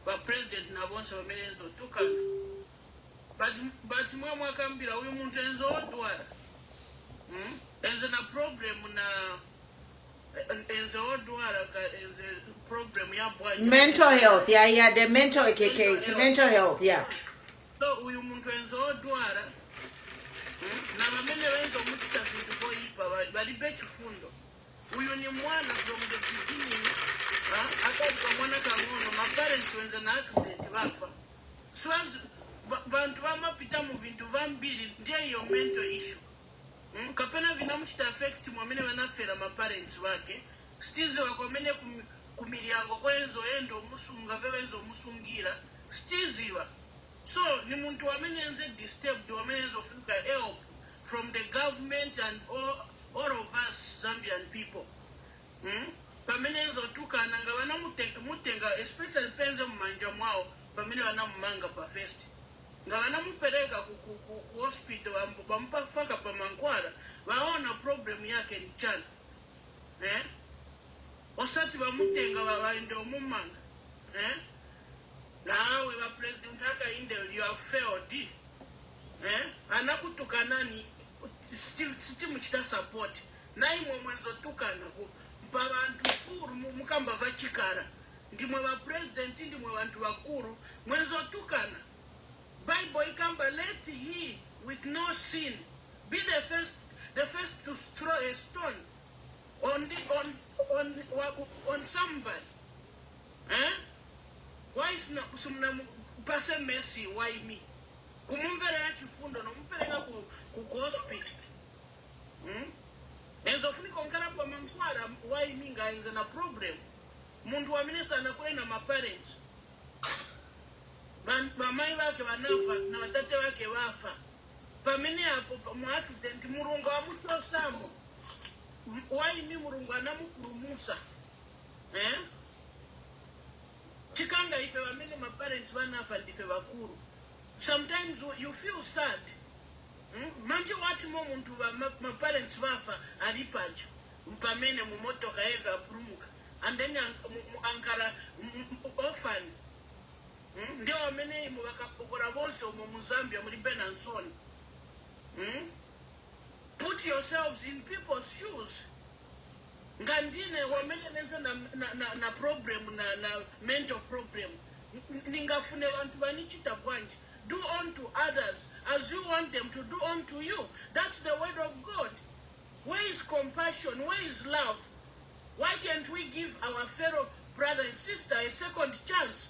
wa president na vonse vamenzo tukana. But mwa mwakambira uyu muntu enzo odwara enzo na problem na enzo odwara ka enzo problem ya bwanja mental health, yeah, the mental case, mental health, yeah. So uyu muntu enzo odwara na vamene wenzo muchita vintu voipa valibe chifundo. Uyu ni mwana from the beginning, akati mwana kang'ono, my parents wenza na accident vafa. Swazi bantu vamapita mu vintu vambiri ndiye iyo mental issue. Kapena vinamuchita affect mwamene vanafera ma parents wake. Stize wakomene kumiliango kwenzo endo musunga vewenzo musungira. Stiziwa. So ni muntu wamene enze disturbed, wamene enzo fuka help from the government and all of us Zambian people. Pamene enzo tuka nanga wana mutenga especially penzo mmanja mwao pamene wana mmanga pa first. Nga wana mupereka ku hospital bampafaka pa mankwara waona problem yake ni chana. Osati bamutenga waende omumanga. Nawe wa president haka inde you have failed. Anakutukana ni siti muchita support. Na imwe mwenzo tukana mpa bantu furu mukamba vachikara. Ndimwe wa president ndimwe bantu wakuru mwenzo tukana. Bible ikamba let he with no sin be the first to throw a stone on somebody. Why is not sumna pase mercy? Why me? Kumumvera ya chifundo no mpereka ku hospital. Enzo funi konkara pa mankwara why me ngainza na problem. Muntu wamine sana kule na ma parents. Mamai wake wanafa na watate wake wafa. Pamene hapo mu accident murungu amuchosamo. Why me murungu anamukurumusa? Chikanga ife wamene my parents wanafa ndife wakuru. Sometimes you feel sad. Manje wati mo muntu wa my parents wafa alipaja. Mpamene mu motoka eve aprumuka. And then ankara orphan. Ndio wamene wakapokora bonse mu Zambia muri Benanson. Put yourselves in people's shoes. Ngandine wamene nenza na problem na mental problem. Ningafune wantu banichita bwanji. Do unto others as you want them to do unto you. That's the word of God. Where is compassion? Where is love? Why can't we give our fellow brother and sister a second chance?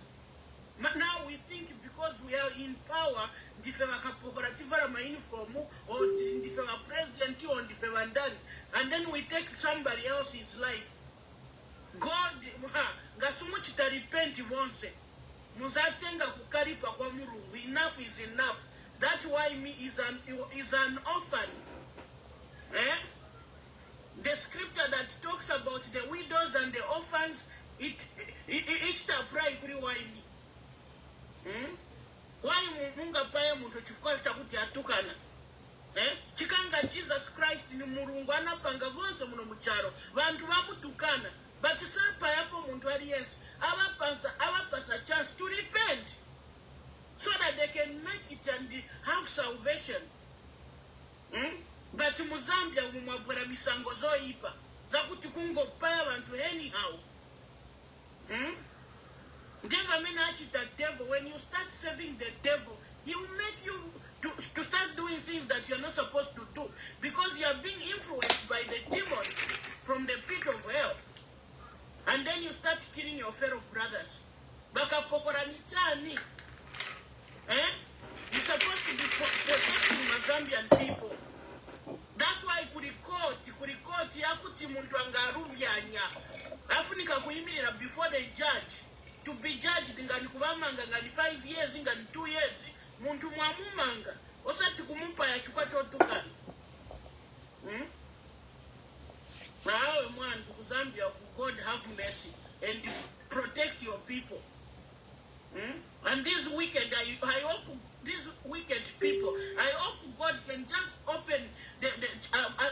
Now we think because we are in power, ndifewa kapokorativa ma uniform or ndifewa president or ndifewa ndani, and then we take somebody else's life. God, ngasumu chita repent once. Muzatenga kukaripa kwa murungu. Enough is enough. That's why me is an orphan. The scripture that talks about the widows and the orphans, it apply kuri why me. Why munga paya muntu chifukwa chakuti atukana? Chikanga Jesus Christ ni murungu anapanga vonse muno mucharo. Vantu vamutukana. But sapa yapo muntu ali yes. Awapasa chance to repent. So that they can make it and have salvation. But Muzambia umwabwera misango zoipa. Zakuti kungo paya vantu anyhow. Devil mean the devil. When you start serving the devil, he will make you to start doing things that you're not supposed to do because you are being influenced by the demons from the pit of hell. And then you start killing your fellow brothers. Bakapokoranichani. You're supposed to be protecting Zambian people. That's why kurikoti yakuti muntu angaruvyanya. Afunika kuyimirira before the judge. To be judged ngani kubamanga ngani 5 years ngani 2 years. Muntu mwamumanga. Osati kumumpa ya chukwa chotukana. Now man to Zambia, God have mercy and protect your people. And these wicked, I hope these wicked people, I hope God can just open the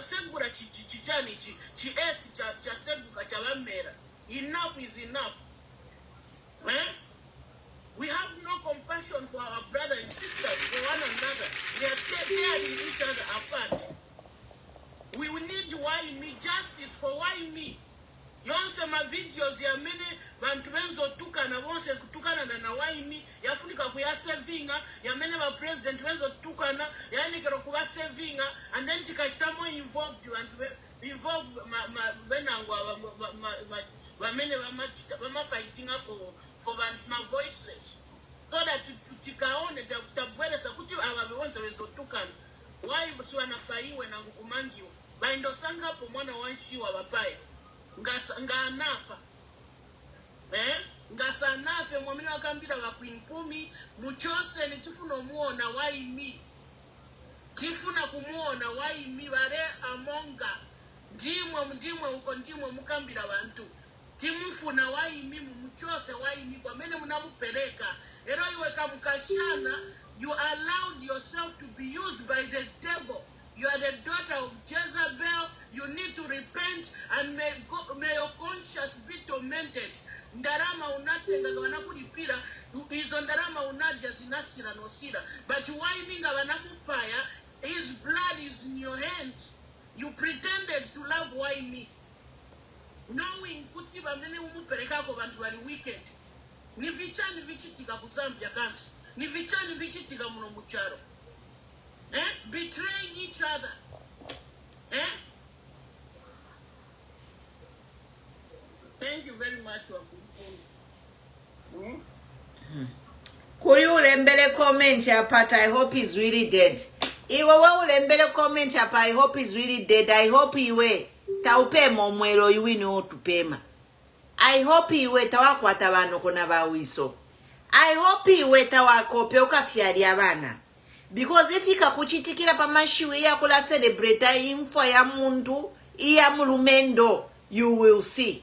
Segura Chichani, Chi earth, Cha Seguka Chavamera. Enough is enough. We have no compassion for our brothers and sisters, for one another. We are tearing each other apart. We will need why me justice for why me. Yonse ma videos ya mene bantu benzo tukana bonse kutukana na why me yafunika kuya savinga ya mene ma president benzo tukana yani kero kuba savinga and then tikashitamo involved involved benangwa ba mene ba fighting for ma voiceless so that tikaone tabwele sakuti ababonze benzo tukana why siwana faiwe na ngukumangiwa baindo sanga hapo mwana wanshi wa bapaya nganafa ngasanafe mwamina wakambira wakuinpumi muchose ni tifuna umuona waimi tifuna kumuona waimi wale amonga ndimwe uko ndimwe mukambira bantu timufuna waimi muchose waimi kwa mene munamupereka ero iwe kamukashana you allowed yourself to be used by the devil. You are the daughter of Jezebel. You need to repent and may your conscience be tormented. Ndarama unatenga wanakulipira izo ndarama unadia zinasira nosira. But why minga wanakupaya? His blood is in your hands. You pretended to love why me. Knowing kutiba mene umupereka kwa bantu wali wicked. Ni vichani vichitika kuzambia kansi. Ni vichani vichitika muno mucharo. Betraying each other. Thank you very much. Kuri ulembele comment apart, I hope he's really dead. Iwe wa ulembele comment apart, I hope he's really dead. I hope iwe taupema omwero iwini otupema. I hope iwe tawakwata bano kona bawiso. I hope iwe tawakope okafyali abana. Because if you kakuchitikira pamashiwe ya kula celebrate info ya mundu iya mulumendo, you will see.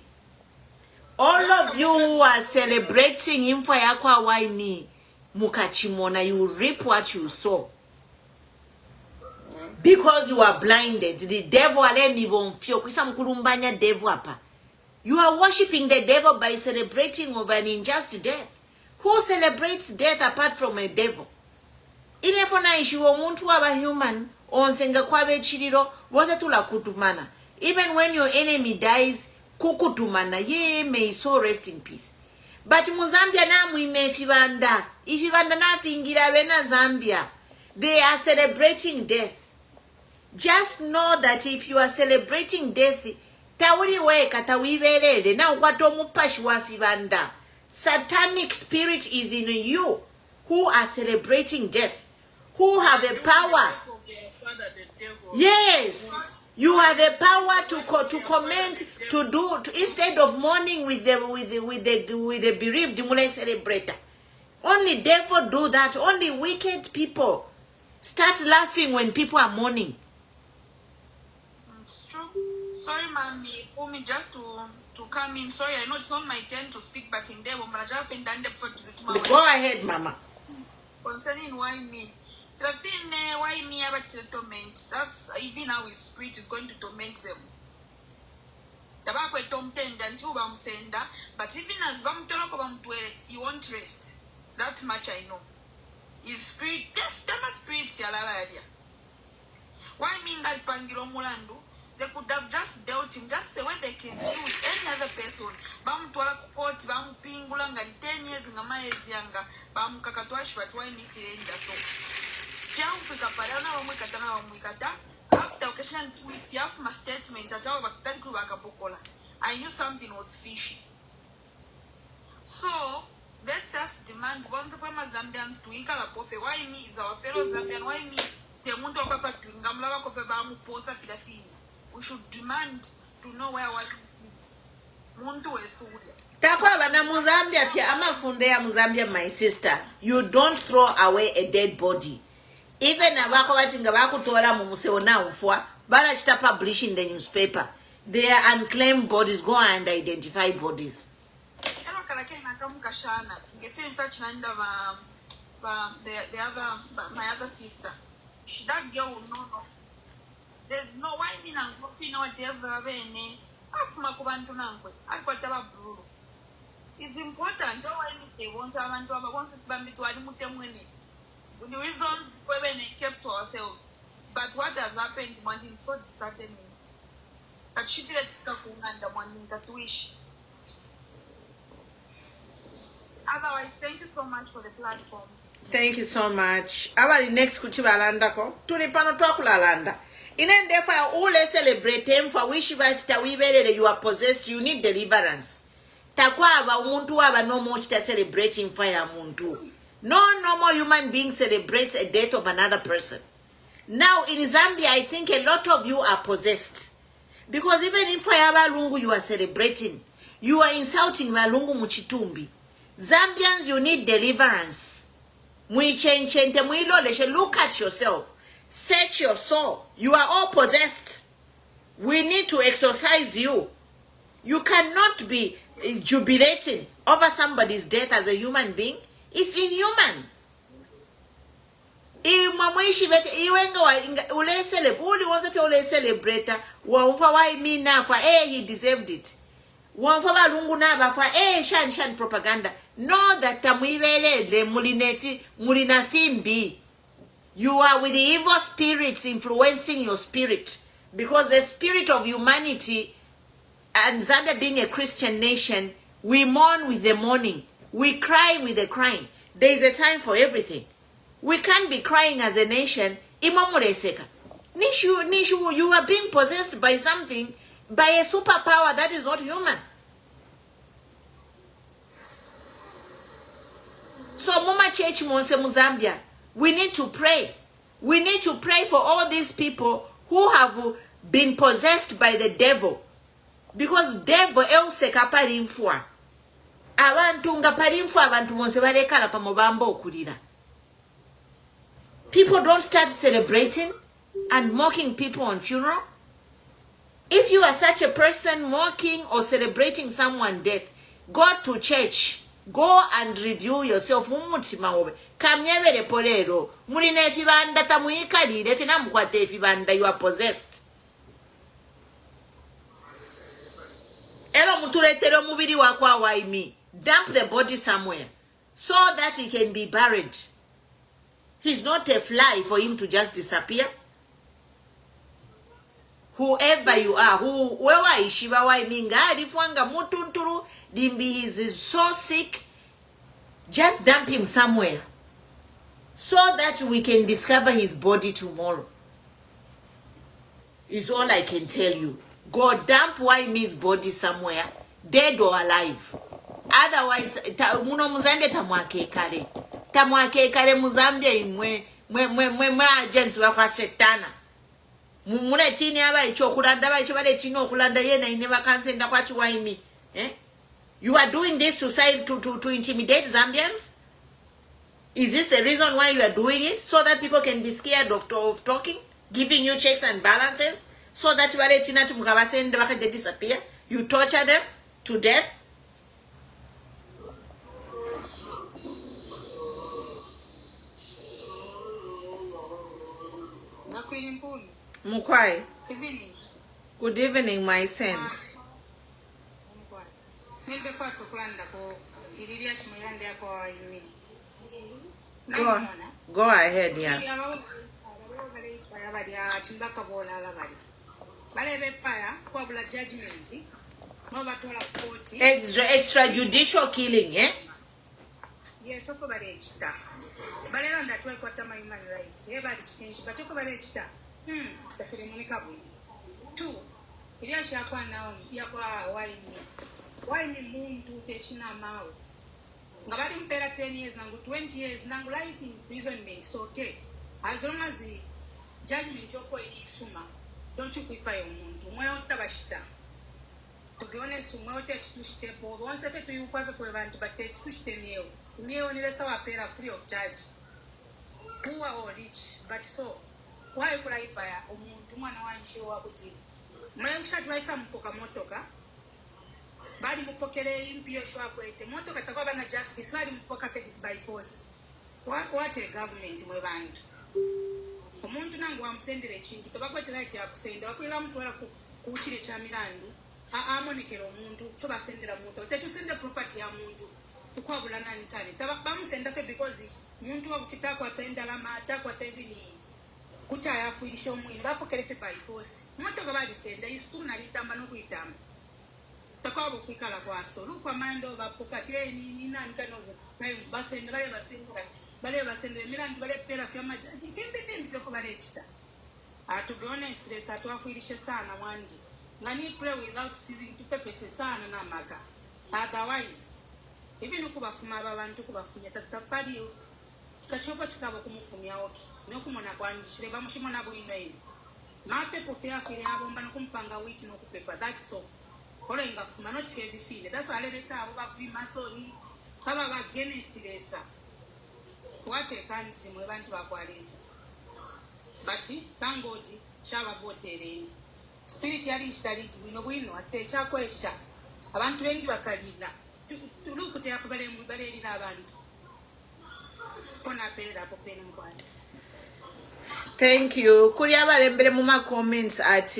All of you who are celebrating info ya kwa waini mukachimona, you reap what you sow. Because you are blinded. The devil alemi bonfio kwisa mkulumbanya devil hapa. You are worshiping the devil by celebrating of an unjust death. Who celebrates death apart from a devil? Inefona ishiwo muntu waba human onsenga kwabe chiriro wose tula kutumana. Even when your enemy dies, kukutumana, ye may so rest in peace. But Muzambia na muime ifibanda na fingira bena Zambia, they are celebrating death. Just know that if you are celebrating death, tawuri weka tawiberere na ukwato mupashi wa fibanda. Satanic spirit is in you who are celebrating death, who have a power. Yes, you have a power to comment, to do instead of mourning with the bereaved celebrator. Only devil do that. Only wicked people start laughing when people are mourning. It's true. Sorry, mommy, Umi, just to come in. Sorry, I know it's not my turn to speak, but in there, go ahead, Mama. Concerning why me. Why me about to torment? That's even how his spirit is going to torment them. The back with Tom Tend until Bam Senda, but even as Bam Tolokobam, you won't rest. That much I know. His spirit, just Tama spirits, Yalaria. Why me that Pangiro Mulando? They could have just dealt him just the way they can deal with any other person. Bam Twala Court, Bam Pingulang, and 10 years in Amaya's younger, Bam Kakatwash, but why me feeling the soul? After attention to it. You have my statement. I knew something was fishy. So let's just demand once upon my Zambians to equal up of why me is our fellow Zambian, why me the Munto factory, Gamla of a Bamu Posa Filafini. We should demand to know where what is Munto is. Takwa na Mozambia fia ama fundea Mozambia, my sister. You don't throw away a dead body. Even abako batinga bakutola mu museo na ufwa, bala chita publish in the newspaper. They are unclaimed bodies. Go and identify bodies. My other sister. That girl will know. There's no why me and coffee no whatever any. It's important. They want someone to have a once for the reasons women kept to ourselves. But what has happened wanting so disheartening. That she feels under wanting that wish. Otherwise, thank you so much for the platform. Thank you so much. Our next kuchiba landa ko. Tulipano twakula landa. Inende for all celebrate him for wish that you are possessed, you need deliverance. Takwa aba umuntu aba no more celebrating fire muntu. No normal human being celebrates a death of another person. Now in Zambia, I think a lot of you are possessed. Because even in Fire Lungu you are celebrating, you are insulting Malungu Muchitumbi. Zambians, you need deliverance. Look at yourself. Search your soul. You are all possessed. We need to exorcise you. You cannot be jubilating over somebody's death as a human being. It's inhuman. He deserved it. Shan propaganda. Know that you are with the evil spirits influencing your spirit. Because the spirit of humanity, and Zambia being a Christian nation, we mourn with the mourning. We cry with the crying. There is a time for everything. We can't be crying as a nation. Nishu, you are being possessed by something, by a superpower that is not human. So, Mama Church Monse Muzambia, we need to pray. We need to pray for all these people who have been possessed by the devil. Because devil else kaparimfwa. Abantu nga parimfwa abantu monse balekala pa mubamba okulira. People don't start celebrating and mocking people on funeral. If you are such a person mocking or celebrating someone's death, go to church. Go and review yourself. Kamnyebere polero. Mulina efibanda tamuyikalire fina mukwate efibanda, you are possessed. Elo mutuletero mubiri wakwa Whyme. Dump the body somewhere so that he can be buried. He's not a fly for him to just disappear. Whoever you are, whoever is Shiva Whyme, Ifwanga Mutunturu, Dimbi is so sick, just dump him somewhere so that we can discover his body tomorrow. Is all I can tell you. Go dump Whyme's body somewhere, dead or alive. Otherwise, muno muzande tamwakekale. Tamwakekale muzambia imwe agents wakwa setana. Mumule tini aba icho kulanda aba icho bale tino kulanda yena ineva kansenda kwa Whyme. You are doing this to intimidate Zambians? Is this the reason why you are doing it? So that people can be scared of talking? Giving you checks and balances? So that they disappear? You torture them to death? Mukwai. Good evening, my son. Go ahead, yeah. Extrajudicial killing, eh? Yes, so for the Balena that work what my human rights. Everybody change, but you cover it. tafere monika buni 2 iliya shakwa nao yakwa Whyme muntu techina mawe ngabali mpera 10 years nangu 20 years nangu life in imprisonment so okay as long as the judgment yoko ilisuma don't you kuipa yo muntu mwe otabashita to be honest mwe otete tushite po once if to you five for abantu but tushite miyo nile sawa pera free of charge poor or rich but so why kulaipa ya omuntu mwana wanchi wakuti mwe mshati waisa mpoka motoka bali mupokele impio shwa kwete motoka takwa bana justice bali mupoka fed by force what a government mwe bantu omuntu nangu amusendere ekintu tabakwete right ya kusenda bafuira mtu wala kuchire cha mirandu amonekera omuntu kyo basendera muntu tetusende property ya muntu ukwabula nani kale bamusenda fe because muntu wakuchitakwa atenda lama atakwa tevini kuta yafuirisha omwini bapokele fe by force motoka bali senda isituna litamba no kuitamba takwabo kwikala kwa solo kwa mando bapokati ni nani kanovo nayo basende bale basende mirandu bale pera fya majaji fimbi fyo bale chita to be honest stress atwafuirishe sana mwandi ngani pray without ceasing to pepese sana na maka otherwise even ukubafuma abantu kubafunya tatapali kachova chikabo kumufumya oki nokumona kwandishire bamushimona buino mape pofia fili abomba nokumpanga wiki nokupepa that's so Ola ingafuma not heavy feel. That's why later abo free masoni baba ba against lesa. What a country mwe bantu bakwalesa. But thank God shaba votereni. Spirit yali installing bwino atecha kwesha. Abantu bengi bakalira. Tulukute apa bale lina abantu. Pona perera apo pene mkwani. Thank you. Kuri abalembere mu comments at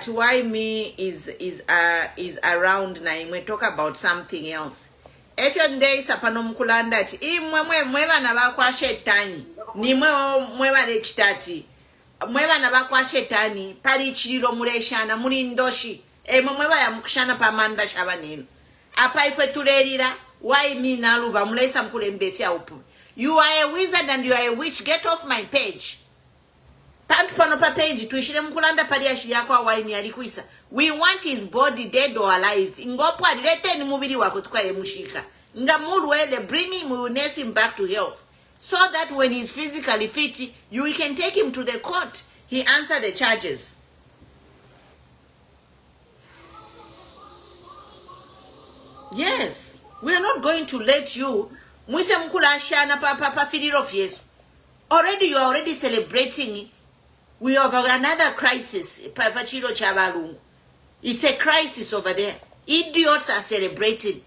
Whyme is around na imwe talk about something else. If your day sapano mkulanda ati imwe bana bakwa shetani nimwe mwe bale kitati mwe bana bakwa shetani pali chiriro muleshana muri ndoshi mwe baya mukshana pamanda shabaneno apa ife tulerira Whyme naluba mulesa mkulembe fya upu. You are a wizard and you are a witch. Get off my page. Pantu pano pa page. Tuishire mkulanda pali ashiri yako Whyme alikuisa. We want his body dead or alive. Ingopo adilete ni mubili wako tuka yemushika. Nga muruele, bring him, we will nurse him back to health. So that when he's physically fit, you can take him to the court. He answer the charges. Yes. We are not going to let you Mwise mkula shana pa feel of Yesu. Already you are already celebrating. We have another crisis. Papa Chiro Chabalungu. It's a crisis over there. Idiots are celebrating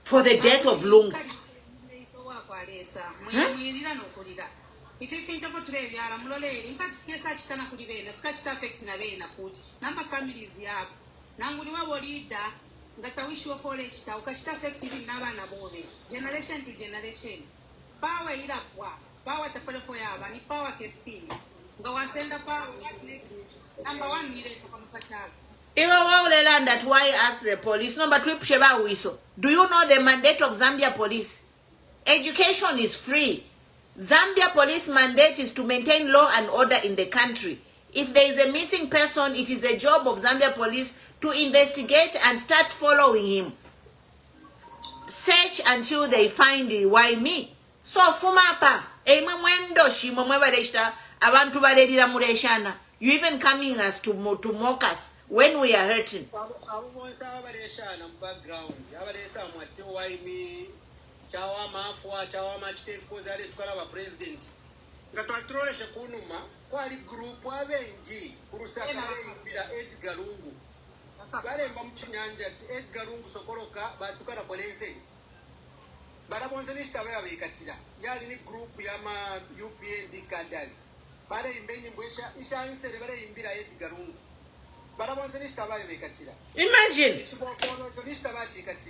for the death of Lungu. If you think of today, we are mulole. In fact, such tana kuribena, fukachita affect na bena food. Number families ya. Nanguliwa bolida. Ngata wish you for lechita ukashita effective n'abana bobe generation to generation power ila power tapale for yaba ni power fefi nga wasenda power next number 1 ile sapa mpachalo iwe waulela that why ask the police number 2 psheba wiso. Do you know the mandate of Zambia police? Education is free. Zambia police mandate is to maintain law and order in the country. If there is a missing person, it is the job of Zambia police to investigate and start following him. Search until they find the Whyme. So fumapa, abantu balerira muleshana. You even coming us to mock us when we are hurting. Ngatwatroleshe kunuma kwali group abengi kurusaka imbira Edgar Lungu balemba mchinyanja ati Edgar Lungu sokoroka batukana polenze barabonze nishitaba yabikatira yali ni group ya ma UPND cadres bare imbenyi mbwesha ishansere bare imbira Edgar Lungu barabonze nishitaba yabikatira. Imagine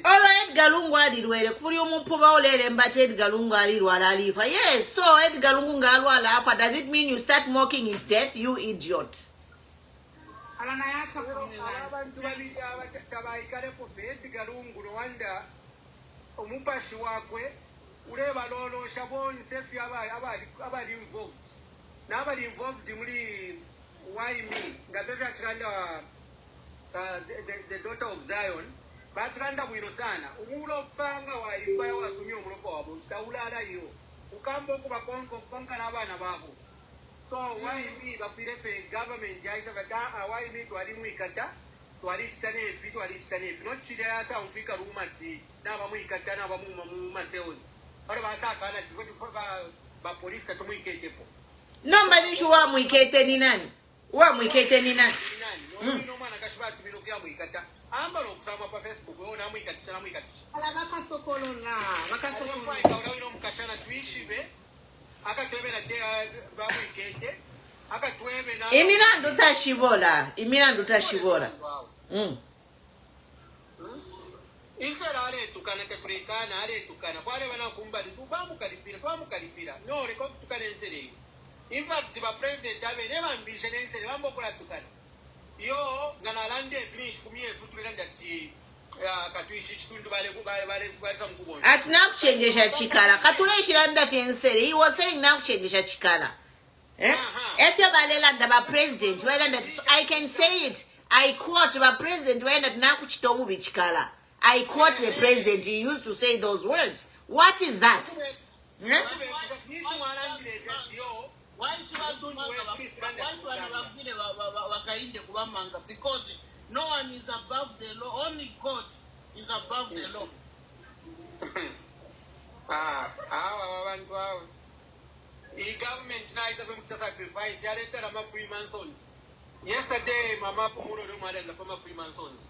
Olo Edgar Lungu alirwele kuri omupuba olele mbate Edgar Lungu alirwala alifa. Yes, so Edgar Lungu ngalwala afa. Does it mean you start mocking his death, you idiot? Alana yaka abantu babija tabaikale ko Edgar Lungu Rwanda omupashi wakwe ureba lolo shabonse fi abali involved n'abali involved muli Whyme'S nga bebakiranda the daughter of Zion bakiranda bwino sana omulopanga waipaya wasumye omulopa wabo kitawulalayo ukamba okuba konka n'abaana baabo so Whyme'S bafiire fe government yaisa kata Whyme'S twali mwikata twali kitaneefi not kidayasa omufika rumati n'abamwikata n'abamu sales bale basakana ba police tatumwiketepo no mbanisho wa mwikete ni nani wa mwikete ni nani no mwana kashibatu bino kya mwikata ambalo okusama pa Facebook wewe na mwikatisha na mwikatisha ala bakasokolola ino mukashana tuishibe akatwebe na ba mwikete akatwebe na imirandu tashibora insera aletukana tekurekana aletukana kwale bana kumbali twamukalipira no reko kutukana ensere in fact ba president abe ne bambishe nensere bambokola tukana yo nganalande finish kumye futulira ndati katuishi chitundu bale samkubona ati nakuchenjesha chikala katuleshira ndati ensere he was saying nakuchenjesha chikala after balelanda ba president balelanda I can say it I quote ba president balelanda nakuchitobu bichikala I quote the president. He used to say those words. What is that? Because no one is above the law. Only God is above the law. The government now is going to sacrifice. Yesterday, Mama Pumuro Rumada and the Freemasons.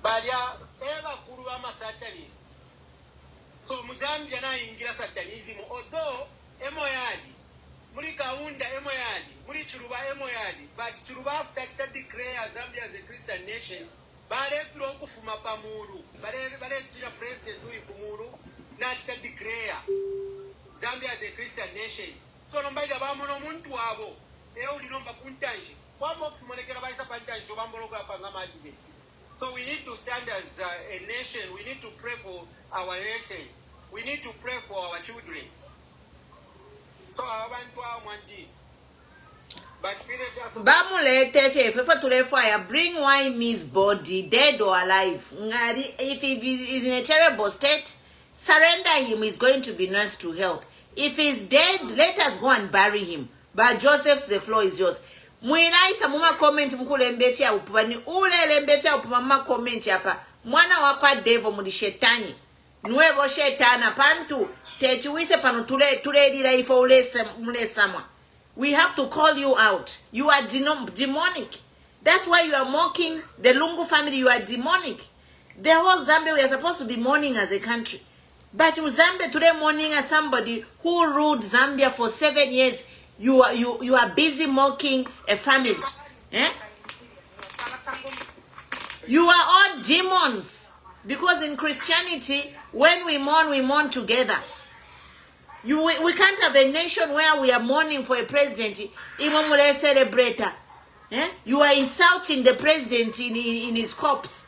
But yeah, ever kuru ama satanist. So Muzambia na ingira satanism. Although emoyadi, muri kaunda emoyadi, muri churuba emoyadi. But churuba after kita declare Zambia as a Christian nation, bare flo kufuma pamuru, bare chira president ui kumuru, na kita declare Zambia as a Christian nation. So nombaja bamono muntu wabo, uli nomba puntanji. Kwa mo kufumonekera baisa pantanji, jobambolo kwa pangama adibeti. So we need to stand as a nation. We need to pray for our nation. We need to pray for our children. So I want to one thing. But bring Whyme'S body, dead or alive. If he is in a terrible state, surrender him. He's going to be nursed to health. If he's dead, let us go and bury him. But Joseph's, the floor is yours. Mwinaisa muma comment mkule mbefia upani ule mbefia upama comment hapa mwana wakwa devo mudi shetani nuevo shetana pantu techuwise panu tule dira ifo ule samwa. We have to call you out. You are demonic. That's why you are mocking the Lungu family. You are demonic. The whole Zambia, we are supposed to be mourning as a country, but in Zambia today mourning as somebody who ruled Zambia for 7 years. You are busy mocking a family. You are all demons. Because in Christianity, when we mourn together. We can't have a nation where we are mourning for a president. Celebrator. You are insulting the president in his corpse.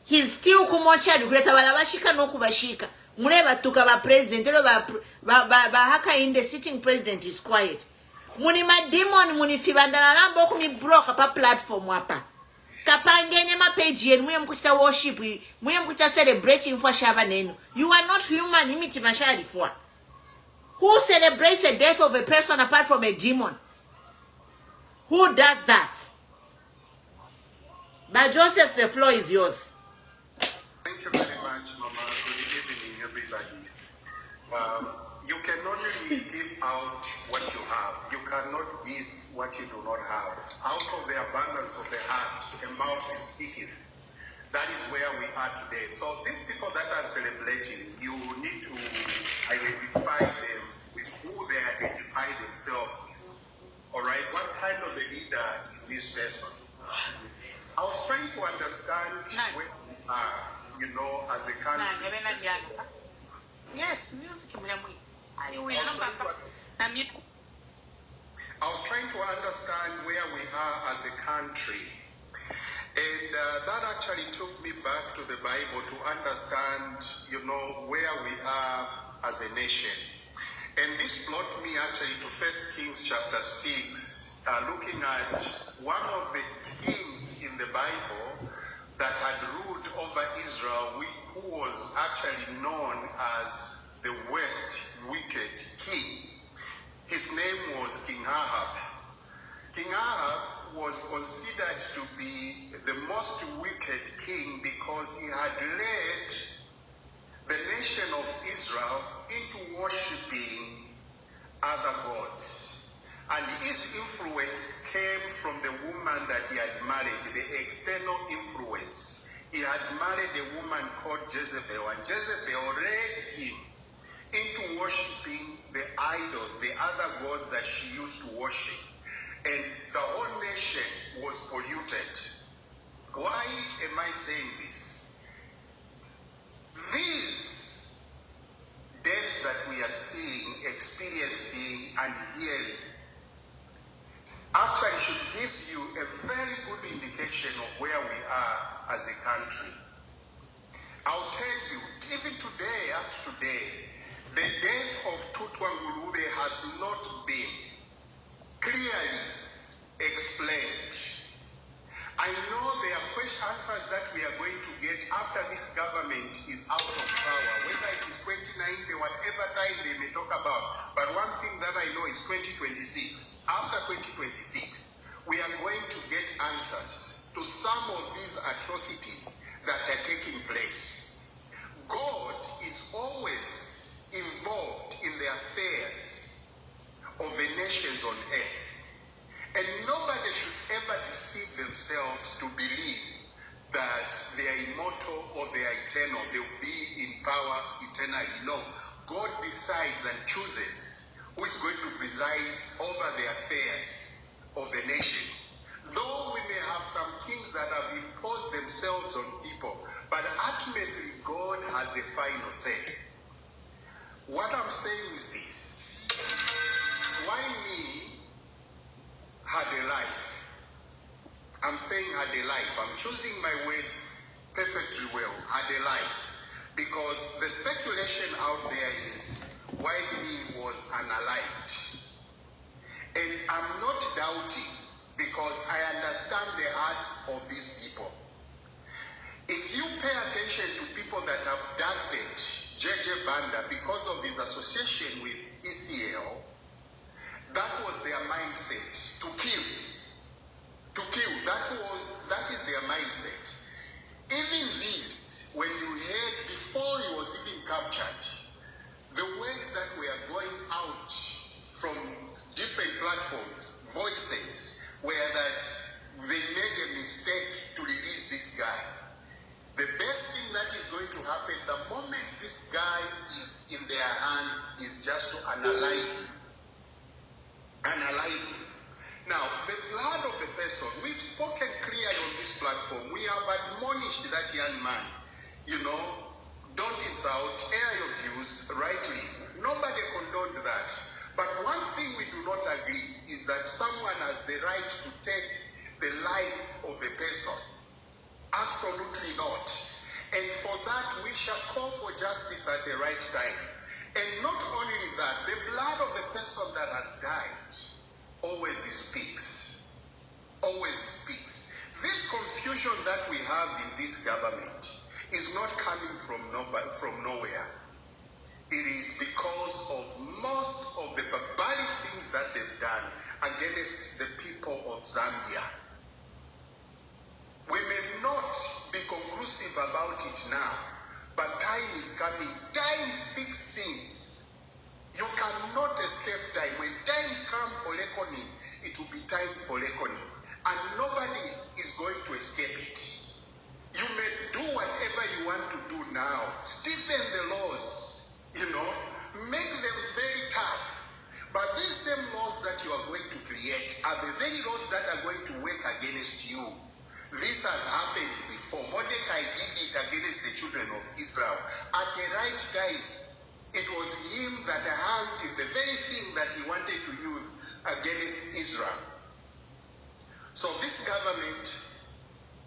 He's still kumocha dukreta balabashika no kubashika. Mureba tuka ba president ba haka in the sitting president is quiet. Muni ma demon muni fibandana lambo kumi block pa platform hapa. Kapangene ma page yen muye mkuchita worship, muye mkuchita celebrating for shaba nenu. You are not human imiti mashari for. Who celebrates the death of a person apart from a demon? Who does that? But Joseph, the floor is yours. Thank you very much, Mama. Good evening, everybody. You can only give out what you have. You cannot give what you do not have. Out of the abundance of the heart, the mouth speaketh. That is where we are today. So these people that are celebrating, you need to identify them with who they identify themselves with. All right, what kind of a leader is this person? I was trying to understand where we are, as a country. Yes, music. I was trying to understand where we are as a country. And that actually took me back to the Bible to understand, where we are as a nation. And this brought me actually to 1 Kings chapter 6, looking at one of the kings in the Bible that had ruled over Israel, who was actually known as the worst wicked king. His name was King Ahab. King Ahab was considered to be the most wicked king because he had led the nation of Israel into worshipping other gods. And his influence came from the woman that he had married, the external influence. He had married a woman called Jezebel, and Jezebel led him into worshipping the idols, the other gods that she used to worship. And the whole nation was polluted. Why am I saying this? These deaths that we are seeing, experiencing, and hearing actually should give you a very good indication of where we are as a country. I'll tell you, even today, up to today, the death of Tutwa Ngulube has not been clearly explained. I know there are answers that we are going to get after this government is out of power, whether it is 2090, whatever time they may talk about. But one thing that I know is 2026. After 2026, we are going to get answers to some of these atrocities that are taking place. God is always involved in the affairs of the nations on earth. And nobody should ever deceive themselves to believe that they are immortal or they are eternal. They will be in power eternally. No. God decides and chooses who is going to preside over the affairs of the nation. Though we may have some kings that have imposed themselves on people, but ultimately God has the final say. What I'm saying is this. Why me? Had a life. I'm saying had a life. I'm choosing my words perfectly well. Had a life. Because the speculation out there is why me was unalived. And I'm not doubting because I understand the hearts of these people. If you pay attention to people that abducted J.J. Banda because of his association with ECL, that was their mindset. To kill. That is their mindset. Even this, when you heard before he was even captured, the words that were going out from different platforms, voices, were that they made a mistake to release this guy. The best thing that is going to happen the moment this guy is in their hands is just to unalive him. Unalive him. Now, the blood of the person, we've spoken clearly on this platform. We have admonished that young man, don't insult, air your views rightly. Nobody condoned that. But one thing we do not agree is that someone has the right to take the life of a person. Absolutely not. And for that, we shall call for justice at the right time. And not only that, the blood of the person that has died always speaks. Always speaks. This confusion that we have in this government is not coming from nowhere. It is because of most of the barbaric things that they've done against the people of Zambia. We may not be conclusive about it now, but time is coming. Time fixes things. You cannot escape time. When time comes for reckoning, it will be time for reckoning. And nobody is going to escape it. You may do whatever you want to do now. Stiffen the laws, make them very tough. But these same laws that you are going to create are the very laws that are going to work against you. This has happened before. Mordecai did it against the children of Israel. At the right time, it was him that hanged in the very thing that he wanted to use against Israel. So this government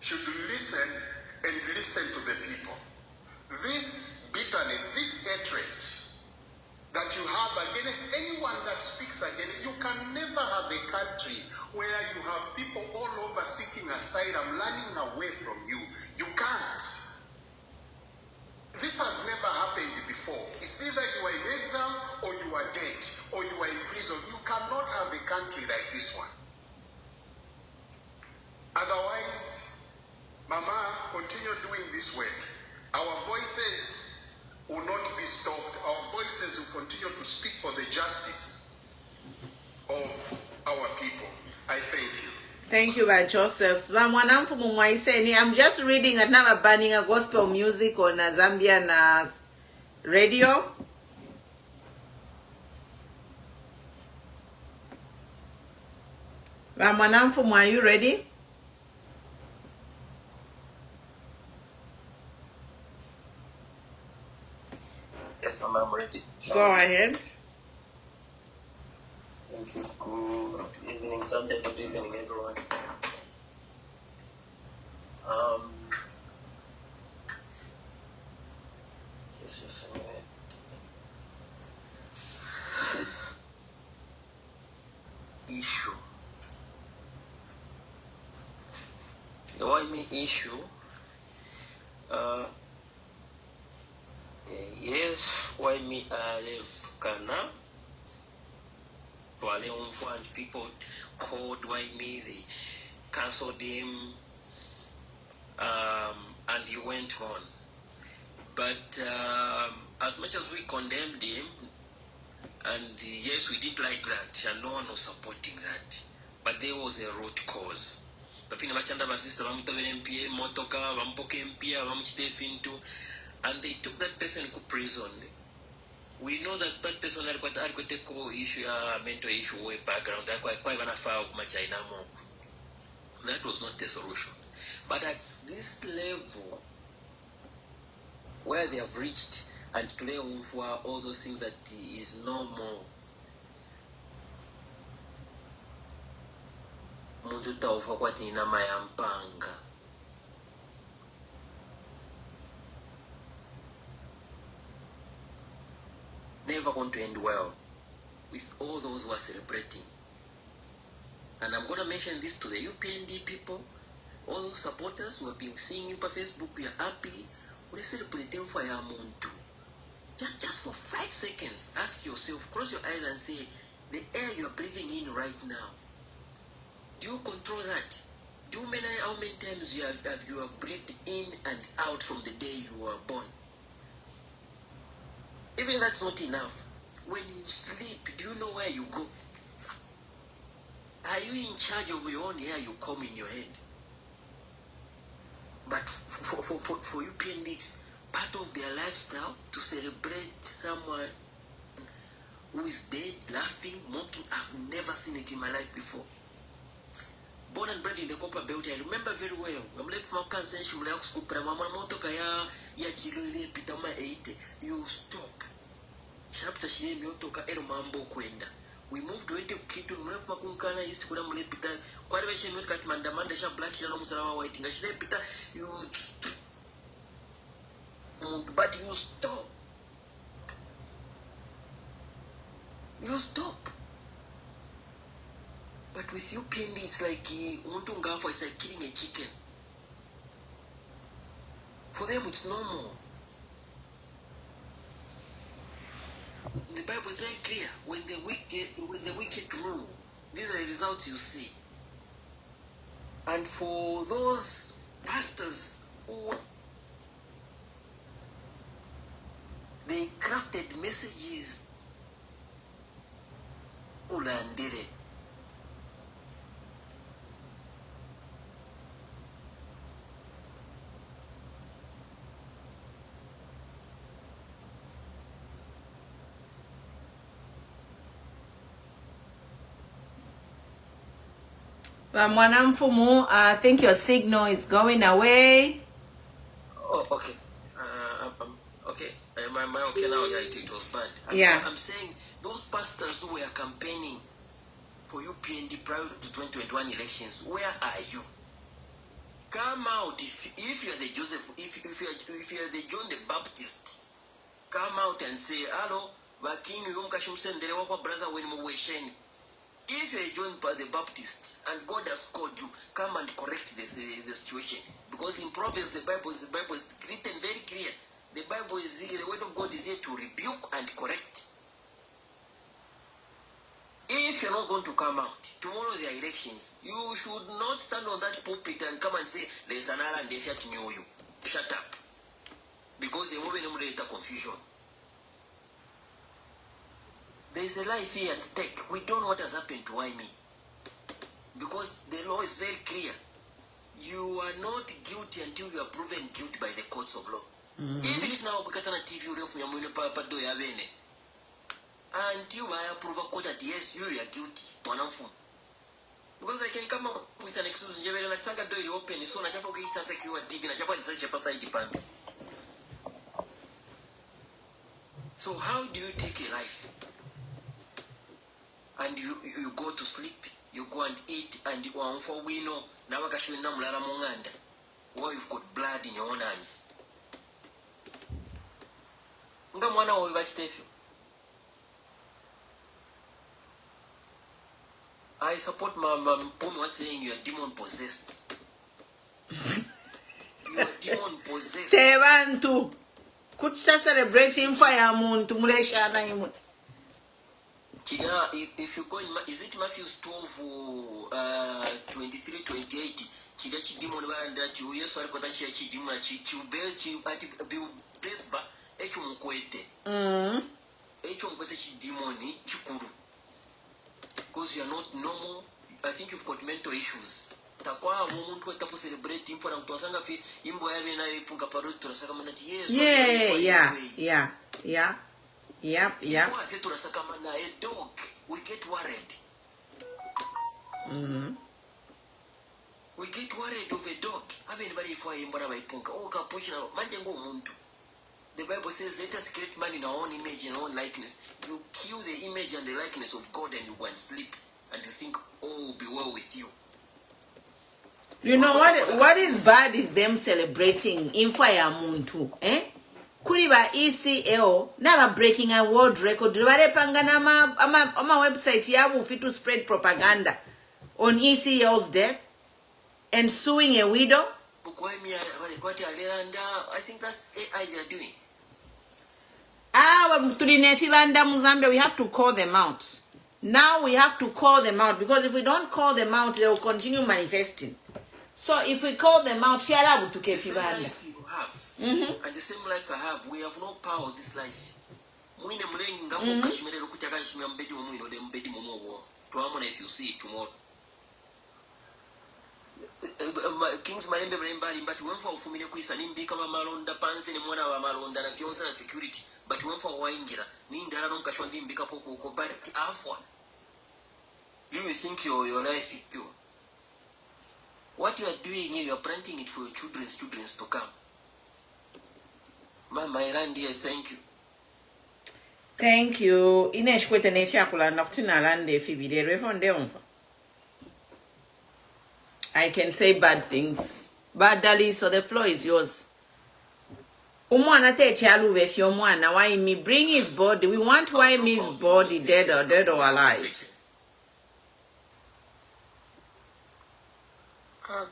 should listen and listen to the people. This bitterness, this hatred that you have against anyone that speaks against you. Can never have a country where you have people all over seeking asylum, running away from you. You can't. This has never happened before. It's either you are in exile or you are dead or you are in prison. You cannot have a country like this one. Otherwise, Mama, continue doing this work. Our voices will not be stopped. Our voices will continue to speak for the justice of our people. I thank you. Thank you, Joseph. I'm just reading another banning a gospel music on a Zambian radio. Are you ready? Yes, I'm ready. Go ahead. Thank you. Good evening, Sunday. Good evening, everyone. Just a minute. Issue. The Whyme'S issue. Yes, Whyme'S Kana. And people called Whyme'S, they cancelled him, and he went on. But as much as we condemned him, and yes, we did like that, and no one was supporting that, but there was a root cause. And they took that person to prison. We know that person had got issue, mental issue, way background. That was not the solution. But at this level, where they have reached, and today for all those things that is normal. Never going to end well with all those who are celebrating. And I'm going to mention this to the UPND people, all those supporters who have been seeing you on Facebook, we are happy. We celebrate them for your muntu. Just for 5 seconds, ask yourself, close your eyes and say, the air you are breathing in right now, do you control that? How many times you have breathed in and out from the day you were born? Even that's not enough. When you sleep, do you know where you go? Are you in charge of your own hair you comb in your head? But for UPNDs, part of their lifestyle to celebrate someone who is dead, laughing, mocking. I've never seen it in my life before. Born and bred in the Copper Belt, I remember very well. You stop. Chapter we moved to Kitu, Makunkana, East Kuram Lepita, Quadration at Mandamanda, Black Shalom Sarawa waiting. I should you stop. But you stop. You stop. But with you, PND, it's like Muntungafo is like killing a chicken. For them, it's normal. The Bible is very clear. When the wicked rule, these are the results you see. And for those pastors who they crafted messages, Ulandere. Mwanamfumu, I think your signal is going away. Oh, okay. Okay. Okay now, yeah, it was bad. I'm saying those pastors who were campaigning for UPND prior to 2021 elections, where are you? Come out if you're the Joseph, if you're the John the Baptist, come out and say, hello, King Yumkashimsendere Waka brother when Mwesheni. If you join the Baptist and God has called you, come and correct the situation. Because in Proverbs, the Bible is written very clear. The Bible is here, the word of God is here to rebuke and correct. If you're not going to come out, tomorrow there are elections, you should not stand on that pulpit and come and say, there's an island there to know you. Shut up. Because they will later confusion. There's a life here at stake. We don't know what has happened to Whyme'S. Because the law is very clear. You are not guilty until you are proven guilty by the courts of law. Even if now we got on a TV until I approve a court that yes, you are guilty. Because I can come up with an excuse and door open so I can get a secure TV and Japan such a side depend. So how do you take a life? And you go to sleep, you go and eat, and you are for we know now why you've got blood in your own hands. I support my Puno saying you are demon possessed. You are demon possessed. Tevantu. Kutsa celebrating fire moon to Mulesha Naimun. If you go in, is it Matthew 12, 23, 28? Chidachi demon that you yes or Kotachi demon chiu besba echumukwete. Echumukwete demoni chikuru. Because you are not normal. I think you've got mental issues. Takwa umuntu wetapo celebrate impo na mtuwasanga fi imbo yawe na ipunga paruti turasaka manati yes. Yeah. Yep. A dog, we get worried. We get worried of a dog. The Bible says, let us create man in our own image and our own likeness. You kill the image and the likeness of God and you go and sleep and you think all will be well with you. You know what is bad is them celebrating in fire moon too, eh? Kuriba ECL never breaking a world record. Pangana on my website here fit to spread propaganda on ECL's death and suing a widow. I think that's AI they're doing. We have to call them out. Now we have to call them out because if we don't call them out, they will continue manifesting. So if we call them out, the same life you have, and the same life I have, we have no power of this life. If you see it tomorrow. Kings Malembe but we went for Fumine Quista, Nimbika Malonda, Pans and Mona Malonda, and Fiona security, but we went for Waingira, Nindara Kashon Dimbika Poko, but Afwa. You will think your life is pure. What you are doing here, you are planting it for your children's to come. Mama Irandi, thank you. Thank you. Inesh kwete nefyakula nakutina lande fibide refonde onfa. I can say bad things. Bad Dali, so the floor is yours. Umwana te chalu if your mwana Whyme'S bring his body. We want Whyme'S body dead or alive.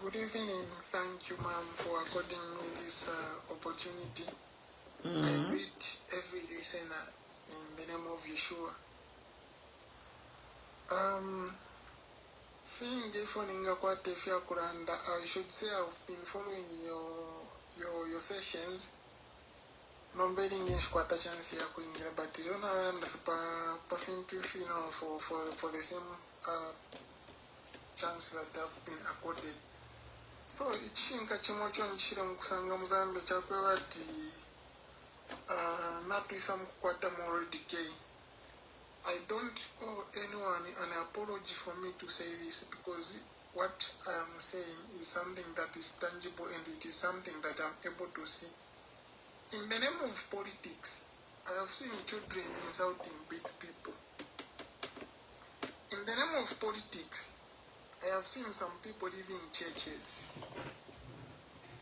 Good evening. Thank you, ma'am, for according me this opportunity. I greet every listener in the name of Yeshua. I should say I've been following your sessions. No betting is quite a chance here, but you don't have perfume to for the same chance that have been accorded. So it's Chimocho and Chiram Kusanga Muzambe Chakwati not to some quarter more decay. I don't owe anyone an apology for me to say this because what I am saying is something that is tangible and it is something that I'm able to see. In the name of politics, I have seen children insulting big people. In the name of politics, I have seen some people living in churches.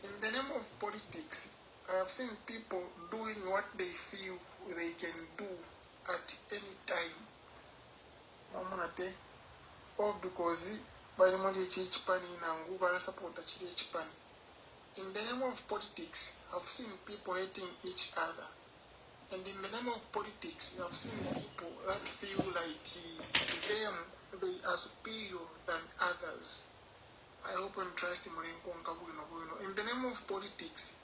In the name of politics, I have seen people doing what they feel they can do at any time. Mamunate, all because by the money Chipani and Google support the Chipani. In the name of politics, I've seen people hating each other. And in the name of politics, I've seen people that feel like they are superior than others. I hope and trust in In the name of politics,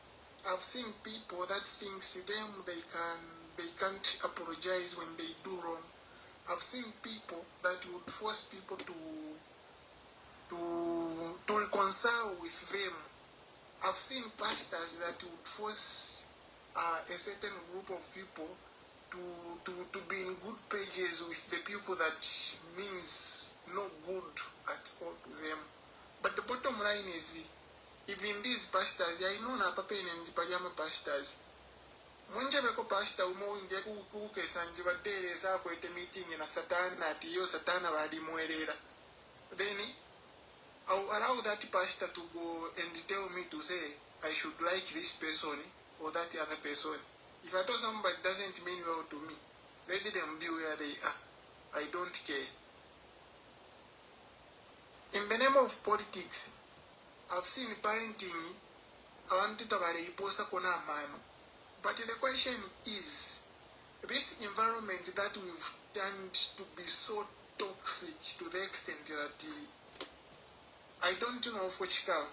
I've seen people that thinks they can't apologize when they do wrong. I've seen people that would force people to reconcile with them. I've seen pastors that would force a certain group of people to be in good pages with the people that means no good at all to them. But the bottom line is, even these pastors, I know na papen and the pajama pastors. Munja beko pastor umo india kuke sanji badere sa kwete meeting na satana atiyo satana badi muerera. Then I'll allow that pastor to go and tell me to say I should like this person or that other person. If I told somebody doesn't mean well to me, let them be where they are. I don't care. In the name of politics, I've seen parenting. I want to talk about a but the question is, this environment that we've turned to be so toxic to the extent that I don't know of which car.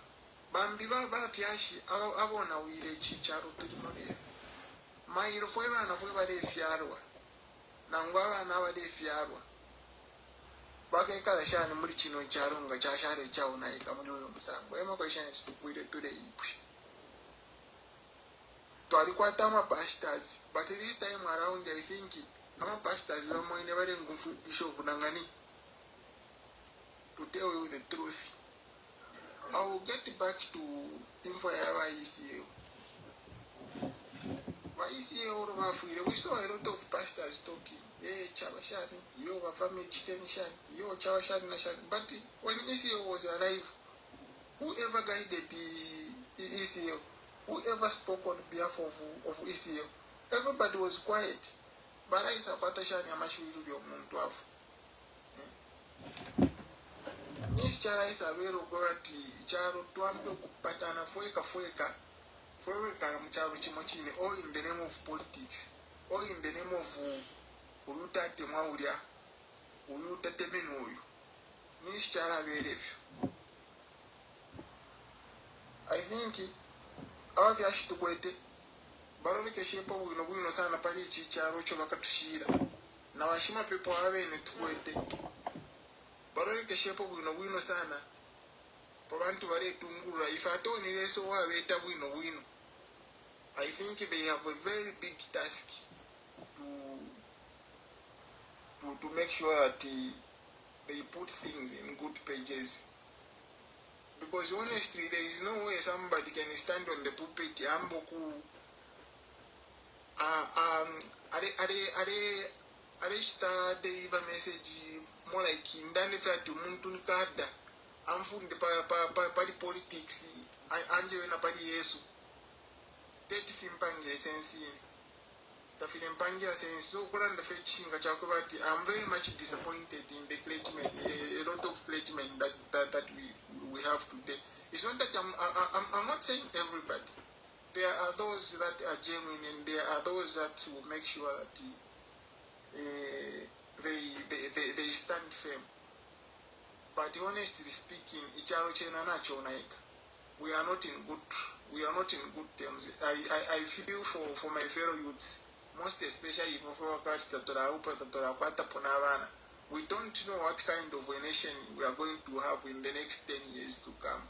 Bambiva Batiashi, I want to read a chicharo to the money. My Foeva and Foeva de Fiarwa. Nangwa and Ava de Fiarwa. Baka Kalashan Murichino Charunga Chasha de Chauna Kamunum Sam. My question is to put it today. To Aliquatama pastors, but this time around I think I'm a pastors are more never go for Bishop Nangani. To tell you the truth. I will get back to info YCA. YCA all over free. We saw a lot of pastors talking. Yeah, Chavashani, you have family extension, you Chavashani Nation. But when ECO was alive, whoever guided the ECO, whoever spoke on behalf of ECO, everybody was quiet. But I saw Patashani Amashu your Montuaf. This chara is a very good charo to ambo patana fueka mcharo chimochine, or in the name of politics, or in the name of Uyuta Temauria, Uyuta Temenoyu. This chara very few. I think our fiash to quete, Barovica Shepo will no sana palichi charo chovakatushira. Now Ashima people have in it quete. Barovica Shepo will no sana. Pavantu Vare Tungura, if I told you so, win. I think they have a very big task to make sure that they put things in good pages. Because honestly, there is no way somebody can stand on the pulpit amboku deliver message more like in Danifat to Muntunkada. I'm from the party politics. Angela Party Yesu. That Fimpanga sense. The Fimpanga sense so good the fetching a Chakobati. I'm very much disappointed in the clergymen, a lot of clergymen that we have today. It's not that I'm not saying everybody. There are those that are genuine and there are those that will make sure that they stand firm. But honestly speaking, we are not in good terms. I feel for my fellow youths, most especially for we don't know what kind of a nation we are going to have in the next 10 years to come.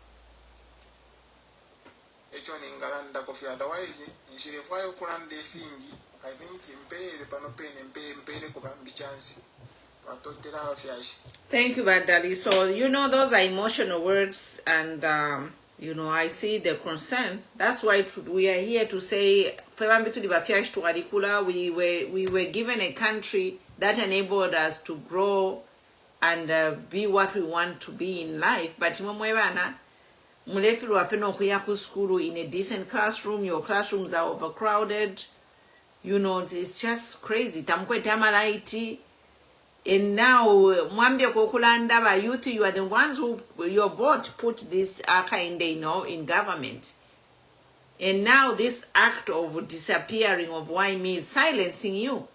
Otherwise, I think Thank you, Badali. So, those are emotional words, and, I see the concern. That's why we are here to say, we were given a country that enabled us to grow and be what we want to be in life. But in a decent classroom, your classrooms are overcrowded. You know, it's just crazy. Tamkwete amalaiti. And now, Mwambie Kokulanda, by youth, you are the ones who, your vote put this kind, in government. And now this act of disappearing of Whyme'S is silencing you.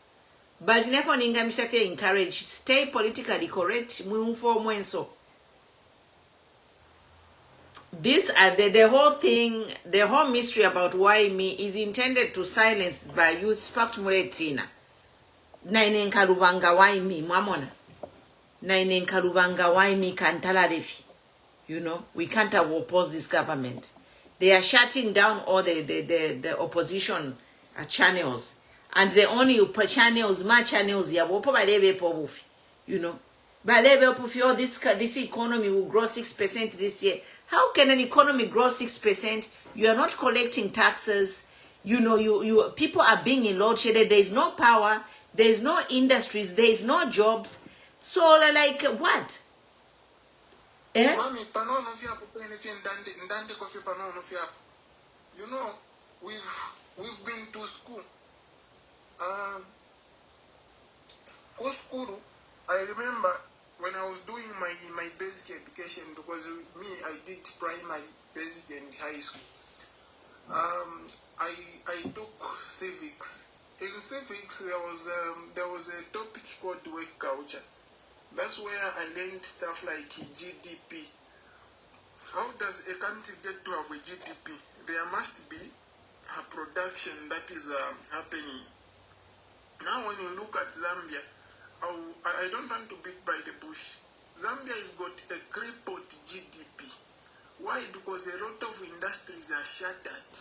But never encourage, stay politically correct, This the whole thing, the whole mystery about Whyme'S is intended to silence by youth sparked Muretina. Naine nkalubanga Whyme'S mwamona. Naine nkalubanga Whyme'S kantalarefi. You know, we can't oppose this government. They are shutting down all the opposition channels. And the only channels, my channels, you know. Oh, this economy will grow 6% this year. How can an economy grow 6%? You are not collecting taxes. You know, people are being in load shedded. There is no power. There is no industries. There is no jobs. So, like, what? Eh? You know, we've been to school. School, I remember when I was doing my basic education, because me, I did primary, basic, and high school. I took civics. In civics, there was a topic called work culture. That's where I learned stuff like GDP. How does a country get to have a GDP? There must be a production that is happening. Now when you look at Zambia, I don't want to beat by the bush. Zambia has got a crippled GDP. Why? Because a lot of industries are shattered.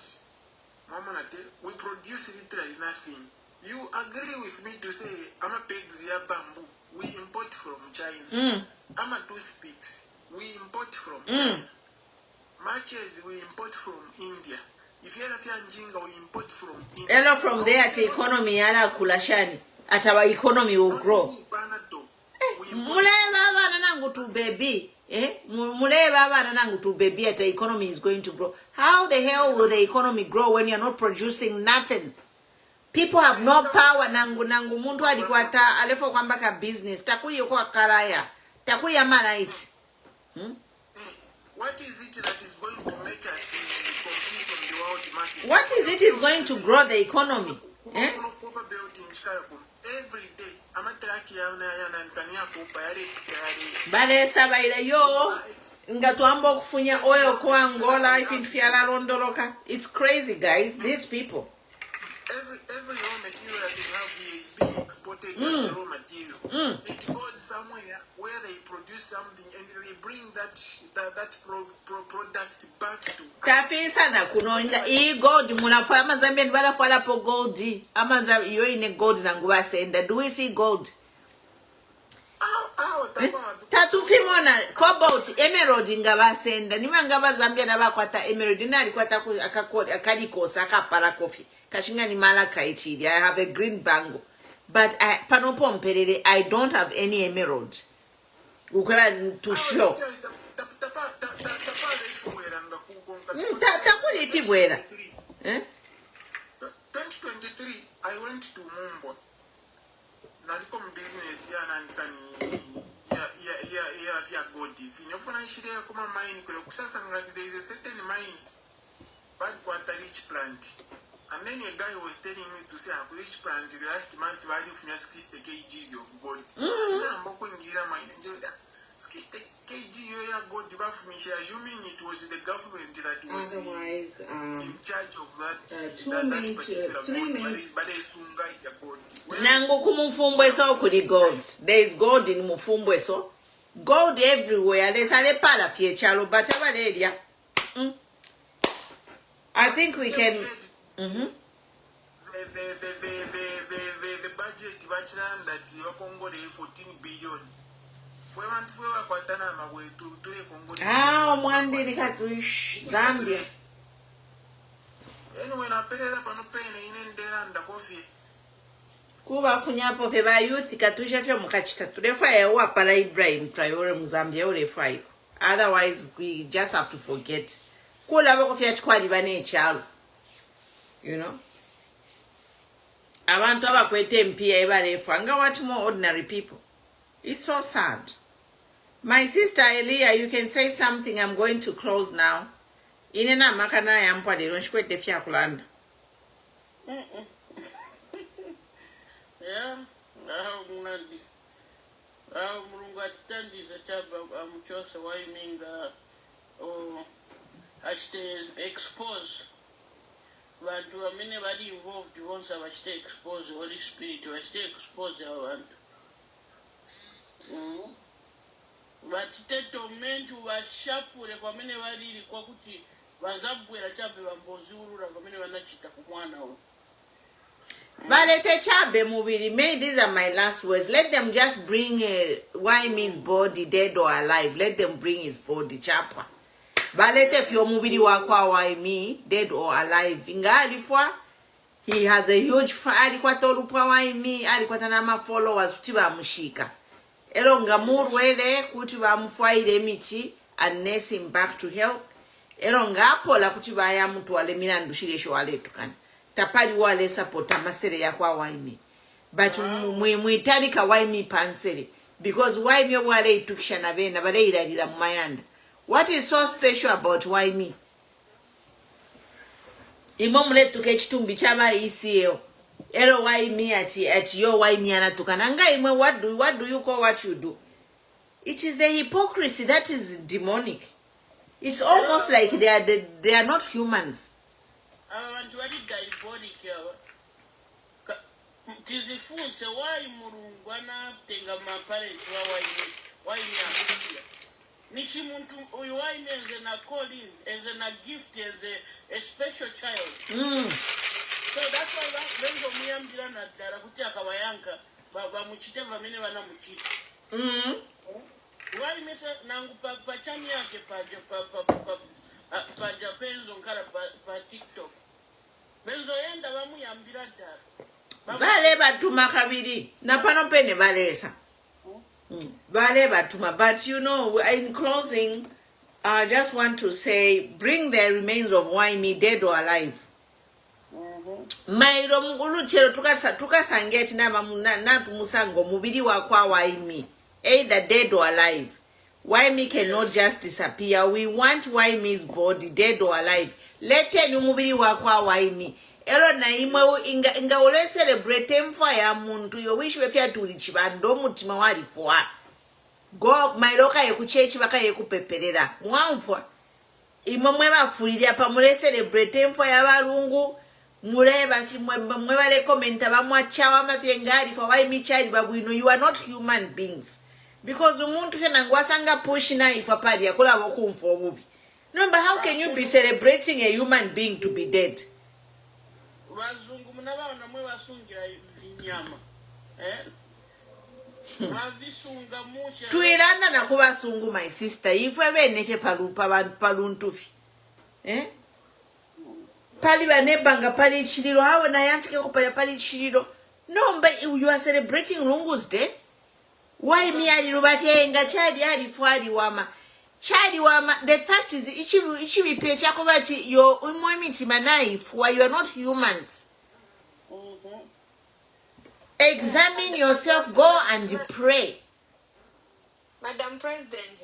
We produce literally nothing. You agree with me to say, I'm a pigs here bamboo. We import from China. I'm a toothpicks. We import from China. Matches we import from India. If you're a Njinga, we import from India. Hello, from there, the economy, yala kulashani. At our economy will grow. Muleba nanangu to baby. Muleba nanangu to baby at the economy is going to grow. How the hell will the economy grow when you're not producing nothing? People have no power. Nangu mundu alikwata alefo kwambaka business. Takuli yoko karaya. Takuli yamalait. What is it that is going to make us compete on the world market? What is it is going to grow the economy? Every day, I'm a track Balesa baila yo ngatuambo kufunya oil kwa Angola ifitiala rondoloka. It's crazy, guys. These people. Every raw material that we have here is being exported as a raw material. It goes somewhere where they produce something and they bring that product back to us. Tafisa na kunonja I gold munafala Amazambia ndibala fala po gold. Amazambia yo ine gold na nguba senda. Do we see gold? Tatu fimona cobalt emerald ngaba senda. Nima ngaba Zambia na bakwata emerald na alikwata akadikosa akapala coffee. Kashinga ni malachite. I have a green bangle. But panopo mperere, I don't have any emerald. Ukala to show. Takuli fibwera. 2023, I went to Mumbo. Nalikom business ya nankani ya gold. Finyofuna shire ya kuma mine kule kusasa ngati there is a certain mine but kwata rich plant. And then a guy was telling me to say, I rich plant the last month value of 60 kgs of gold. So I'm working mine. 60 kg ya gold for me, assuming it was the government that was in charge of that particular gold. But sunga ya gold. Nangu kumufumbwe so kuli gold. There is gold in mufumbwe so. Gold everywhere. There's a pala piechalo, but area. I think we can. The budget bachelor that you are Congo 14 billion. Mwande nikatuish Zambia. Anyway, na pele la pano pene inendera nda kofi. Kuba funyapo fe ba youth katusha fe mukachita tulefa ya wa para Ibrahim priore Mzambia ore fai. Otherwise we just have to forget. Kula bako fe atkwali bane chalo. You know? Abantu abakwete mpia ebalefu anga what more ordinary people. It's so sad. My sister Elia, you can say something. I'm going to close now. Inena makana yampwa de nchikwete fya kulanda. Yeah, mnandi. Mulungu atitandiza chaba amuchose waiminga achite expose vantu vamene vari involved vonse vachite expose Holy Spirit vachite expose avantu vatite torment vashapure kwamene variri kwakuti vazabwera chabe vamboziurura vamene vanachita kumwana uyu. Balete chabe mubiri. May these are my last words. Let them just bring Whyme'S body, dead or alive. Let them bring his body, chapa. Balete fyo mubiri wakwa Whyme, dead or alive. Ingalifwa, he has a huge alikuwa tolupwa Whyme, alikuwa tanama followers kutiba mushika. Ero ngamurwele kutiba mfwaile miti and nurse him back to health. Ero ngapola kutiba ya mtu wale milandushile sho wale tukani. Tapali wale support amasere ya kwa Whyme. But muitalika Whyme pansere. Because Whyme wale itukisha na bena, wale ilalila mumayanda. What is so special about Whyme? Imomule tuke chitumbi chaba isiyo. Ero Whyme ati yo Whyme anatukana. Imwe, what do you call what you do? It is the hypocrisy that is demonic. It's almost like they are not humans. Abantu bali diabolic aba tizifunse why mulungu anatenga maparents wa Whyme amusia nishi muntu uyu Whyme enze na call him enze na gift enze a special child. So that's why benzo muyambira na dara kuti akabayanka bamuchite vamene vanamuchita. Whyme se nangu pachani yake paja penzo nkara pa TikTok. Benzo yenda bamuyambira dara. Bale batuma kabiri. Na pano pene balesa. Bale batuma. But you know, in closing, I just want to say, bring the remains of Whyme, dead or alive. Mairo mgulu chero tukasangeti na tumusango mubiri wa kwa Whyme, either dead or alive. Whyme cannot just disappear. We want Whyme's body, dead or alive. Lete ni mubiri wa kwa Whyme. Ero na imwe inga ule celebrate mfwa ya muntu yo wish wefya tulichibando mutima wali fwa. Go mairoka ye kuchechi baka ye kupeperera. Mwamfwa. Imwe bafuliri apa mule celebrate mfwa ya balungu. Mureba mwe bale komenta bamwachawa mafyengari for Whyme child babu you are not human beings. Because umuntu tena ngwasanga push na ifapali yakola bokumfo obubi. No, but how can you be celebrating a human being to be dead? Bazungu munabaona mwe basungira vinyama. Bavisunga musha. Tuilanda na kubasungu my sister. Ifwe benefe paluntufi. Pali banebanga pali chiriro hawe na yamfike kupaya pali chiriro. No, but you are celebrating Lungu's death. Whyme alirubatenga chadi alifwali wama. Chadi wama, the fact is ichibi pecha kubati yo umwemiti manaif why you are not humans. Examine yourself, go and pray. Madam President.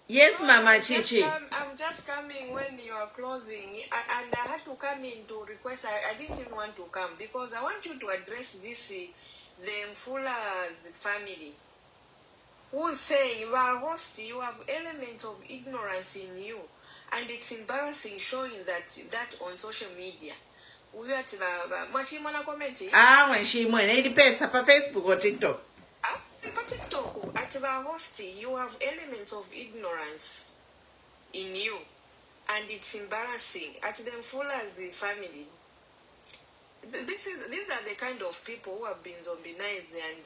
Yes, So Mama Chichi. I'm just coming when you are closing, and I had to come in to request. I didn't even want to come because I want you to address this, the Mfula family, who's saying you are a host, you have elements of ignorance in you, and it's embarrassing showing that on social media. We are machimana commenting. When she went, it depends on Facebook or TikTok. TikTok, at the host, you have elements of ignorance in you, and it's embarrassing. At them full as the family. These are the kind of people who have been zombinized, and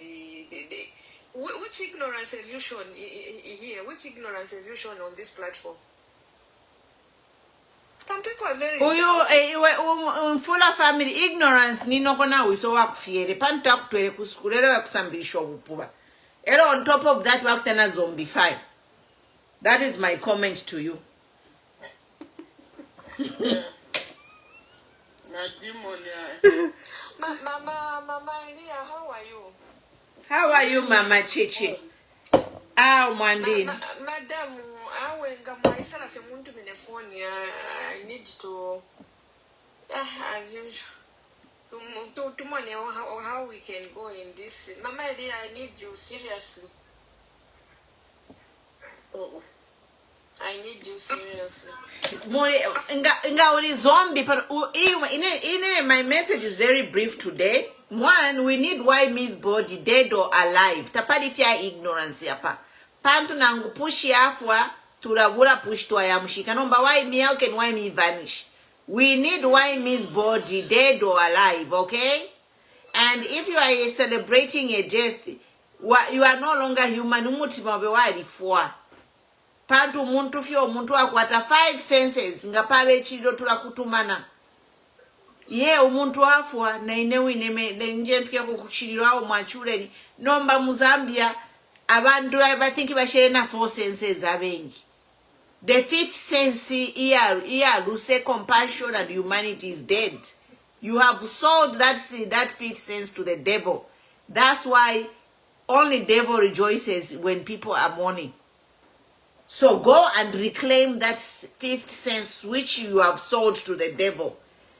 which ignorance have you shown here? Which ignorance have you shown on this platform? Some people are very full of family ignorance ni no kona wiso wakufiere panta kutwele kusukulele wakusambilisha obupuba. Ero on top of that wakutana zombify. That is my comment to you. Mama Elia, how are you? How are you, Mama Chichi? Ah, Mwandini. Madam, I need to, as usual, to money how we can go in this. Mama Elia, I need you seriously. Oh. I need you seriously. Zombie, but my message is very brief today. One, we need Whyme'S body, dead or alive. Taparifia ignorance yapa. Pantu nangu pushi afwa, turagura push to ayamushika. Nomba Whyme, how can Whyme vanish? We need Whyme'S body, dead or alive, okay? And if you are celebrating a death, you are no longer human. Umutima bewari for. Pantu muntu fyo muntu akwata 5 senses nga pale chiro tulakutumana ye umuntu afwa na inewe nje mfike kukuchirirawo mwachuleni nomba mu Zambia abantu abathinki bashena 4 senses abengi. The 5th sense lose compassion and humanity is dead. You have sold that 5th sense to the devil. That's why only devil rejoices when people are mourning. So go and reclaim that 5th sense which you have sold to the devil.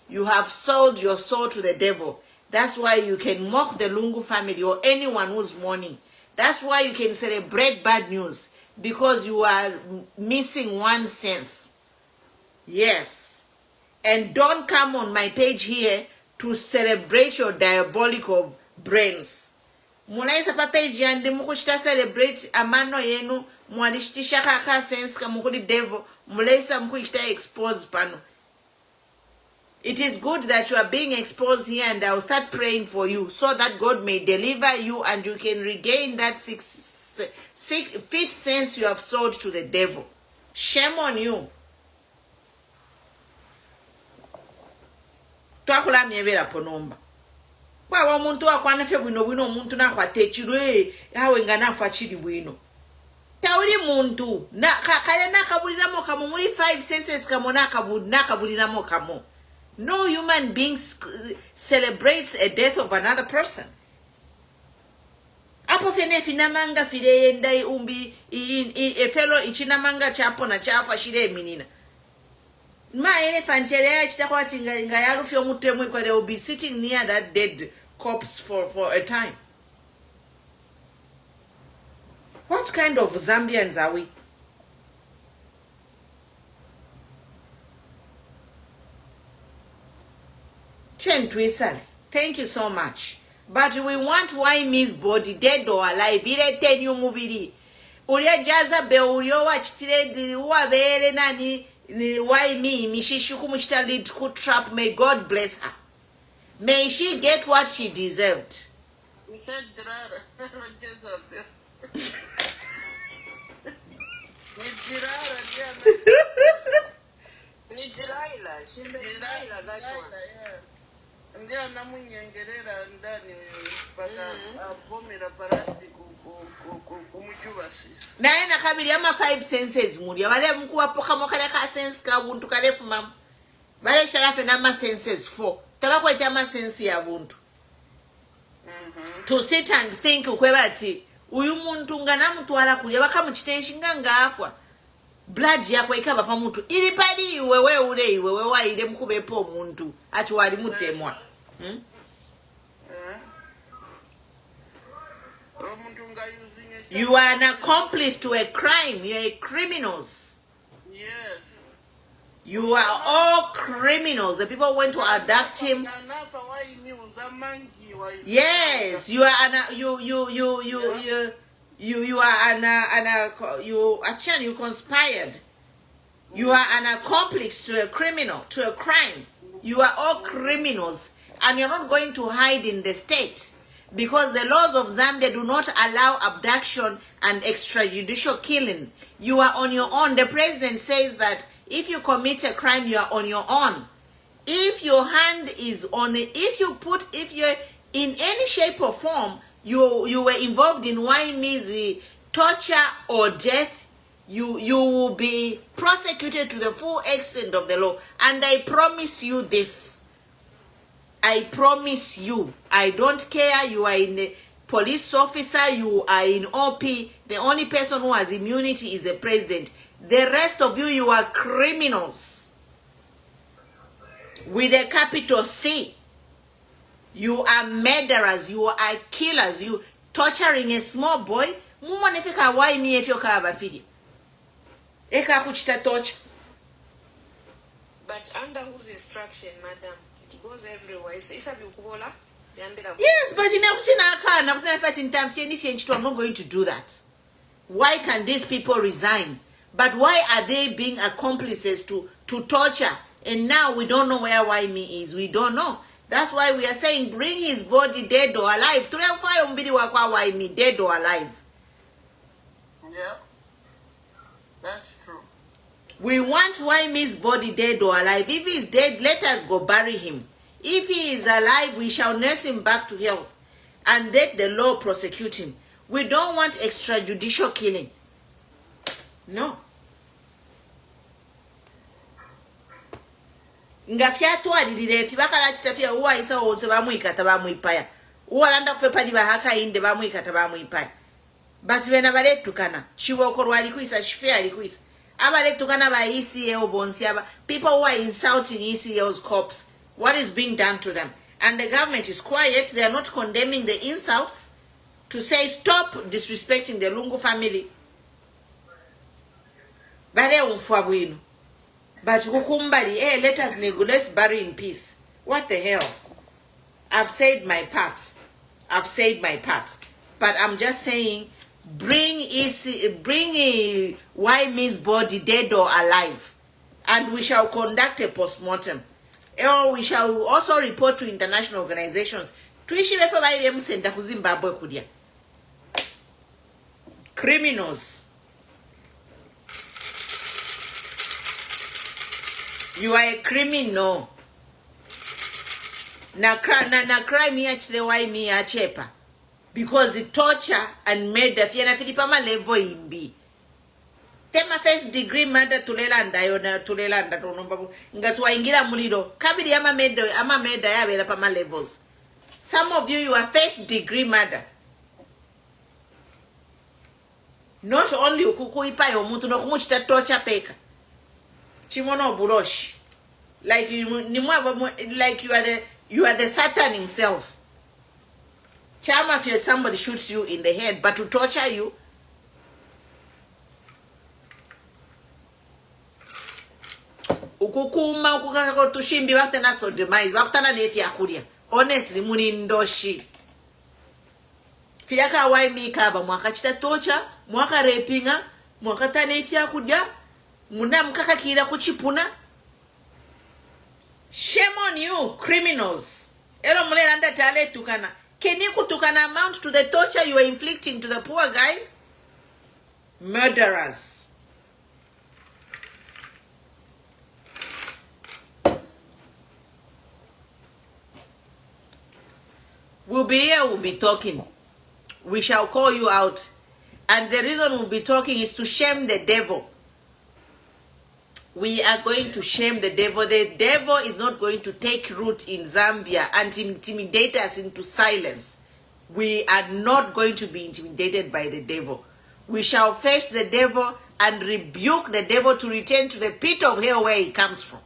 You have sold your soul to the devil. That's why you can mock the Lungu family or anyone who's mourning. That's why you can celebrate bad news, because you are missing 1 sense. Yes. And don't come on my page here to celebrate your diabolical brains. Munaisa pa page yandi mukuchita celebrate amano yenu mwalishitisha kaka sense ka mukuli devil mulaisa mukuchita expose pano. It is good that you are being exposed here, and I will start praying for you so that God may deliver you and you can regain that 5th sense you have sold to the devil. Shame on you. Twakula myebera ponomba. Kwa muntu akwana fe bwino muntu nakwate chirwe yawe nganafa chiri bwino. Tauri muntu na kale nakabuliramo kamo muri 5 senses kamo nakabuliramo kamo. No human being celebrates a death of another person. Apo fene finamanga fide yendai umbi a fellow ichinamanga chapo na chafa shire minina. Ma ene fanchere ya chitakwa chinga yaru fyo mutemwe kwa they will be sitting near that dead corpse for a time. What kind of Zambians are we? Thank you so much. But we want Whyme'S body, dead or alive. Ile tenyu mubiri. Uria jaza be urio wa chitire uwa bere nani Whyme mishishuku muchita lead ku trap. May God bless her. May she get what she deserved. Ndia namunyengerera ndani paka avomera parasti kumuchuvasi. Naye nakabiri ama 5 senses muri abale mkuwa poka mokale ka sense ka buntu kalefu mam. Bale sharafe na ma senses 4. Tabakwa ita ma sense ya buntu. To sit and think ukwebati uyu muntu ngana mutwala kulya bakamuchitenshinga ngafwa. Blood yakwe ikaba pa muntu ili pali wewe ule iwe waile mkubepo muntu ati wali mutemwa. You are an accomplice to a crime. You are criminals. Yes. You are all criminals. The people went to abduct him. Yes, you are you conspired. You are an accomplice to a criminal, to a crime. You are all criminals, and you're not going to hide in the state, because the laws of Zambia do not allow abduction and extrajudicial killing. You are on your own. The president says that if you commit a crime, you are on your own. If your hand is on it, if you're in any shape or form, you were involved in Whyme'S torture or death, you will be prosecuted to the full extent of the law. And I promise you this. I promise you, I don't care. You are in the police officer, you are in OP. The only person who has immunity is the president. The rest of you, you are criminals. With a capital C. You are murderers. You are killers. You torturing a small boy. Mumone fika why me if you kaba fidi. Eka kuchita torture. But under whose instruction, madam? It goes everywhere. It's a bukubola. Yes, but in I'm not going to do that. Why can these people resign? But why are they being accomplices to torture? And now we don't know where Whyme is. We don't know. That's why we are saying bring his body dead or alive. Whyme dead or alive. Yeah, that's true. We want Whyme's body dead or alive. If he's dead, let us go bury him. If he is alive, we shall nurse him back to health and let the law prosecute him. We don't want extrajudicial killing. No. Ngafyatu adidire fibakala chitafia uwa isa ose bamuikata bamuipaya. Uwa landa kufepadi bahaka inde bamuikata bamuipaya. But when abaletukana, chiwokorwa alikuisa, shifea alikuisa. Abaletukana ba ECL bonsiaba. People who are insulting ECL's corpse. What is being done to them? And the government is quiet. They are not condemning the insults to say stop disrespecting the Lungu family. But kukumbali, let us let's bury in peace. What the hell? I've said my part. I've said my part. But I'm just saying, bring Whyme's body dead or alive, and we shall conduct a postmortem. Or we shall also report to international organizations. Criminals. You are a criminal. Na crime actually Whyme achepa. Because the torture and murder fiana filipama level imbi. Tema first degree murder tulelanda tonombabu ngatuwa ingira muliro kabiri ama murder ya pama levels. Some of you are first degree murder. Not only ukukuipa yomuntu no kumuchita torture peka. Chimono buroshi. Like you are the Satan himself. Chama if somebody shoots you in the head, but to torture you. Ukukuma ukukaka tushimbi wakutana so demise wakutana nefi akulia. Honestly muni ndoshi. Fiyaka Whyme kaba mwaka chita torture, mwaka rapinga, mwaka tanefi akulia, muna mkaka kira kuchipuna. Shame on you, criminals. Ero mule landa tale tukana. Can you kutukana amount to the torture you are inflicting to the poor guy? Murderers. We'll be here, we'll be talking. We shall call you out. And the reason we'll be talking is to shame the devil. We are going to shame the devil. The devil is not going to take root in Zambia and intimidate us into silence. We are not going to be intimidated by the devil. We shall face the devil and rebuke the devil to return to the pit of hell where he comes from.